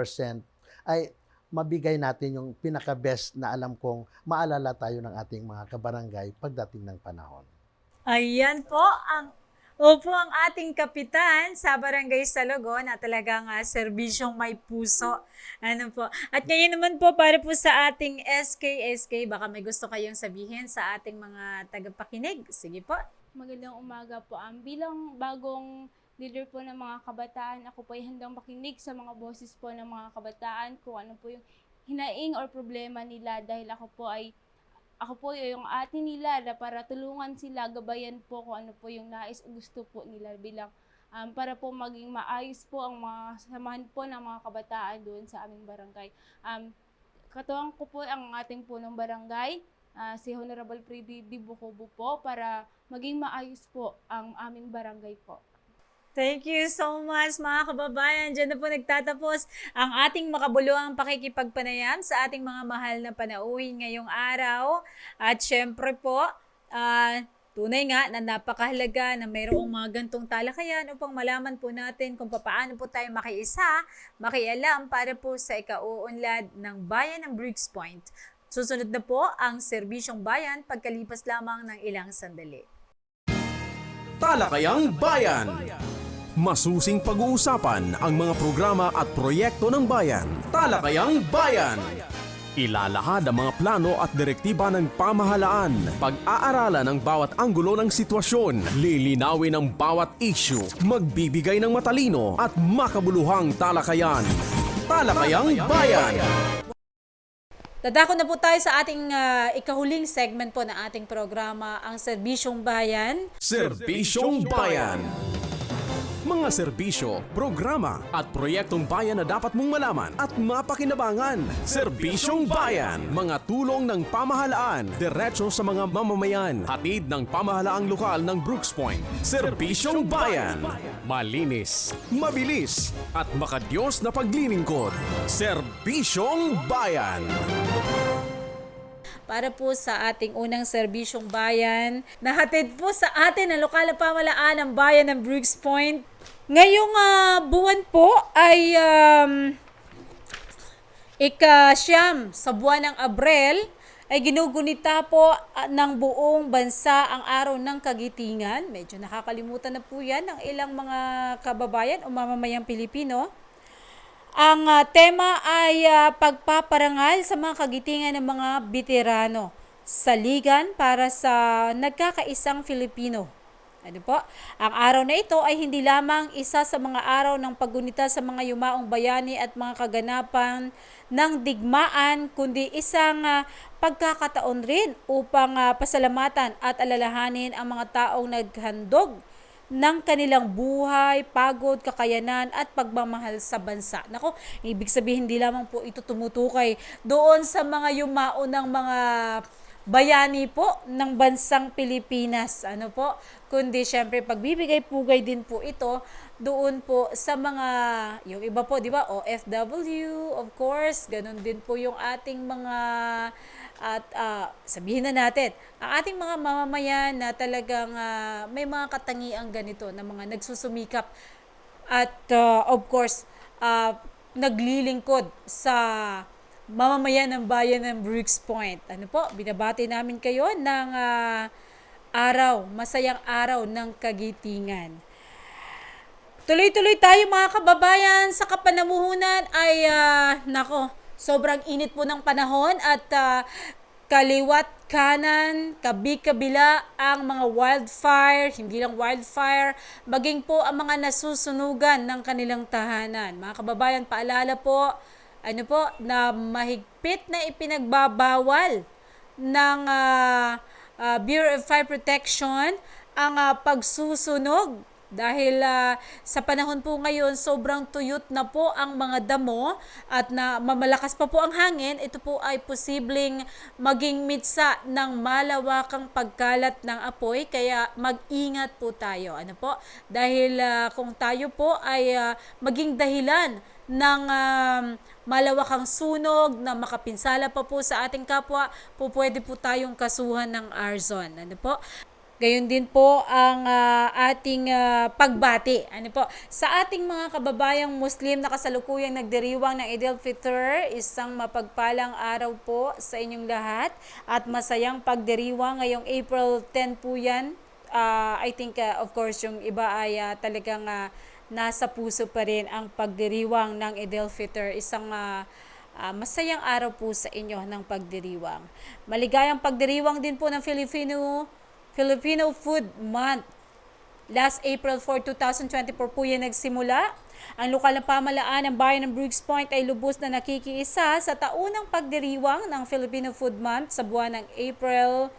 Speaker 10: ay mabigay natin yung pinaka-best na alam kong maalala tayo ng ating mga kabarangay pagdating ng panahon.
Speaker 2: Ayan po ang ating kapitan sa Barangay Salugon na talagang serbisyong may puso. At ngayon naman po para po sa ating SK, baka may gusto kayong sabihin sa ating mga tagapakinig. Sige po.
Speaker 11: Magandang umaga po. Bilang bagong leader po ng mga kabataan. Ako po ay handang makinig sa mga boses po ng mga kabataan, kung ano po yung hinaing or problema nila, dahil ako po yung ate nila na para tulungan sila, gabayan po kung ano po yung nais o gusto po nila bilang para po maging maayos po ang mga samahan po ng mga kabataan doon sa aming barangay. Katuwang ko po ang ating punong barangay, si Honorable Freddy Dibucobo po, para maging maayos po ang aming barangay po.
Speaker 2: Thank you so much mga kababayan. Diyan na po nagtatapos ang ating makabuluhang pakikipagpanayam sa ating mga mahal na panauhin ngayong araw. At syempre po, tunay nga na napakahalaga na mayroong mga gantong talakayan upang malaman po natin kung paano po tayo makiisa, makialam para po sa ikauunlad ng bayan ng Briggs Point. Susunod na po ang Serbisyong Bayan pagkalipas lamang ng ilang sandali.
Speaker 1: Talakayang Bayan. Masusing pag-uusapan ang mga programa at proyekto ng bayan. Talakayang Bayan. Ilalahad ang mga plano at direktiba ng pamahalaan. Pag-aaralan ang bawat anggulo ng sitwasyon. Lilinawin ang bawat issue. Magbibigay ng matalino at makabuluhang talakayan. Talakayang Bayan.
Speaker 2: Dadako na po tayo sa ating ikahuling segment po ng ating programa, ang Serbisyong Bayan.
Speaker 1: Serbisyong Bayan. Mga serbisyo, programa at proyektong bayan na dapat mong malaman at mapakinabangan. Serbisyong Bayan. Mga tulong ng pamahalaan, diretso sa mga mamamayan. Hatid ng pamahalaang lokal ng Brooks Point. Serbisyong Bayan. Malinis, mabilis at makadiyos na paglilingkod. Serbisyong Bayan.
Speaker 2: Para po sa ating unang Serbisyong Bayan, nahatid po sa atin ang lokal na pamahalaan ng bayan ng Briggs Point. Ngayong buwan po ay ika-siyam sa buwan ng Abril ay ginugunita po ng buong bansa ang araw ng kagitingan. Medyo nakakalimutan na po yan ng ilang mga kababayan o mamamayang Pilipino. Ang tema ay pagpaparangal sa mga kagitingan ng mga veterano, saligan para sa nagkakaisang Filipino. Ano po? Ang araw na ito ay hindi lamang isa sa mga araw ng paggunita sa mga yumaong bayani at mga kaganapan ng digmaan, kundi isang pagkakataon rin upang pasalamatan at alalahanin ang mga taong naghandog ng kanilang buhay, pagod, kakayanan at pagmamahal sa bansa. Nako, ibig sabihin hindi lamang po ito tumutukay doon sa mga yumao ng mga bayani po ng bansang Pilipinas. Ano po? Kundi syempre pagbibigay-pugay din po ito doon po sa mga, yung iba po, di ba? OFW, of course, ganun din po yung ating mga at sabihin na natin, ang ating mga mamamayan na talagang may mga katangiang ganito na mga nagsusumikap at of course, naglilingkod sa mamamayan ng bayan ng Briggs Point. Ano po, binabati namin kayo ng masayang araw ng kagitingan. Tuloy-tuloy tayo mga kababayan sa kapanamuhunan ay sobrang init po ng panahon at kaliwat kanan, kabila ang mga wildfire, hindi lang wildfire, maging po ang mga nasusunugan ng kanilang tahanan. Mga kababayan, paalala po, na mahigpit na ipinagbabawal ng Bureau of Fire Protection ang pagsusunog. Dahil sa panahon po ngayon, sobrang tuyot na po ang mga damo at na mamalakas pa po ang hangin, ito po ay posibleng maging mitsa ng malawakang pagkalat ng apoy, kaya mag-ingat po tayo. Ano po? Dahil kung tayo po ay maging dahilan ng malawakang sunog na makapinsala pa po sa ating kapwa, po pwede po tayong kasuhan ng arson. Ano po? Gayon din po ang ating pagbati. Ano po? Sa ating mga kababayang Muslim na kasalukuyang nagdiriwang ng Eid al-Fitr, isang mapagpalang araw po sa inyong lahat at masayang pagdiriwang ngayong April 10 po yan. I think of course yung iba ay talagang nasa puso pa rin ang pagdiriwang ng Eid al-Fitr. Isang masayang araw po sa inyo ng pagdiriwang. Maligayang pagdiriwang din po ng Filipino Food Month. Last April 4, 2024 po yan nagsimula. Ang lokal na pamahalaan ng bayan ng Brooks Point ay lubos na nakikiisa sa taunang pagdiriwang ng Filipino Food Month sa buwan ng April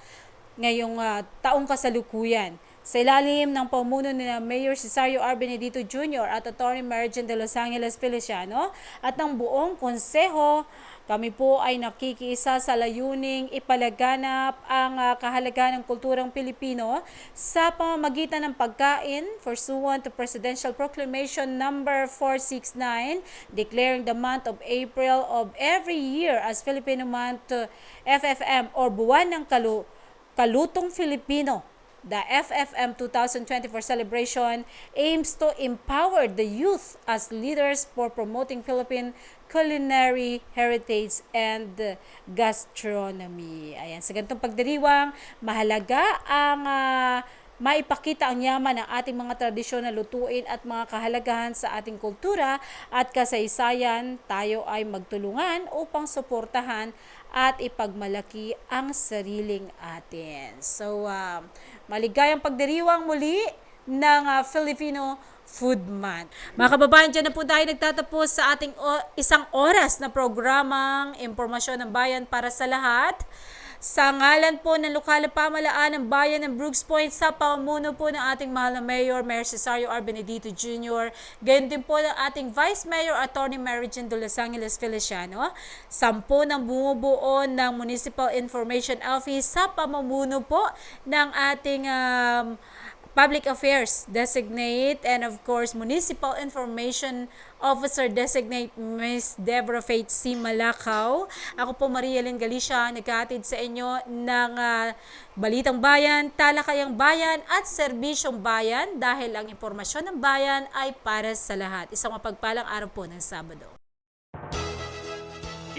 Speaker 2: ngayong taong kasalukuyan. Sa ilalim ng pamuno ni Mayor Cesario R. Benedito Jr. at Atty. Mergen de Los Angeles Feliciano at ng buong konseho, kami po ay nakikiisa sa layuning ipalaganap ang kahalagahan ng kulturang Pilipino sa pamamagitan ng pagkain pursuant to Presidential Proclamation number 469 declaring the month of April of every year as Filipino Month FFM or Buwan ng Kalutong Filipino. The FFM 2024 celebration aims to empower the youth as leaders for promoting Philippine culinary heritage and gastronomy. Ayan, sa ganitong pagdiriwang, mahalaga ang maipakita ang yaman ng ating mga tradisyon na lutuin at mga kahalagahan sa ating kultura at kasaysayan. Tayo ay magtulungan upang suportahan at ipagmalaki ang sariling atin. So, maligayang pagdiriwang muli ng Filipino Food Month. Mga kababayan, dyan na po tayo nagtatapos sa ating isang oras na programang Impormasyon ng Bayan para sa lahat. Sa ngalan po ng lokal na pamahalaan ng bayan ng Brooks Point sa pamuno po ng ating mahal na Mayor Cesario R. Benedito Jr., gayon din po ng ating Vice Mayor Atty. Mergen de Los Angeles Feliciano, 10 ng bumubuo ng Municipal Information Office sa pamumuno po ng ating Public Affairs Designate and of course Municipal Information Officer Designate Ms. Deborah Faith C. Malakaw. Ako po Maria Lynn Galicia, naghahatid sa inyo ng Balitang Bayan, Talakayang Bayan at Serbisyong Bayan dahil ang impormasyon ng bayan ay para sa lahat. Isang mapagpalang araw po ng Sabado.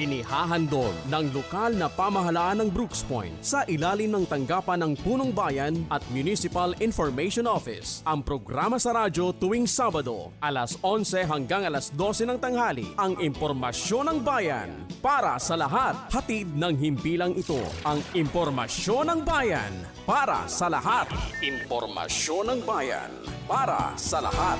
Speaker 1: Inihahandog ng lokal na pamahalaan ng Brooks Point sa ilalim ng tanggapan ng Punong Bayan at Municipal Information Office. Ang programa sa radyo tuwing Sabado, alas 11 hanggang alas 12 ng tanghali. Ang impormasyon ng bayan para sa lahat. Hatid ng himpilang ito, ang impormasyon ng bayan para sa lahat. Impormasyon ng bayan para sa lahat.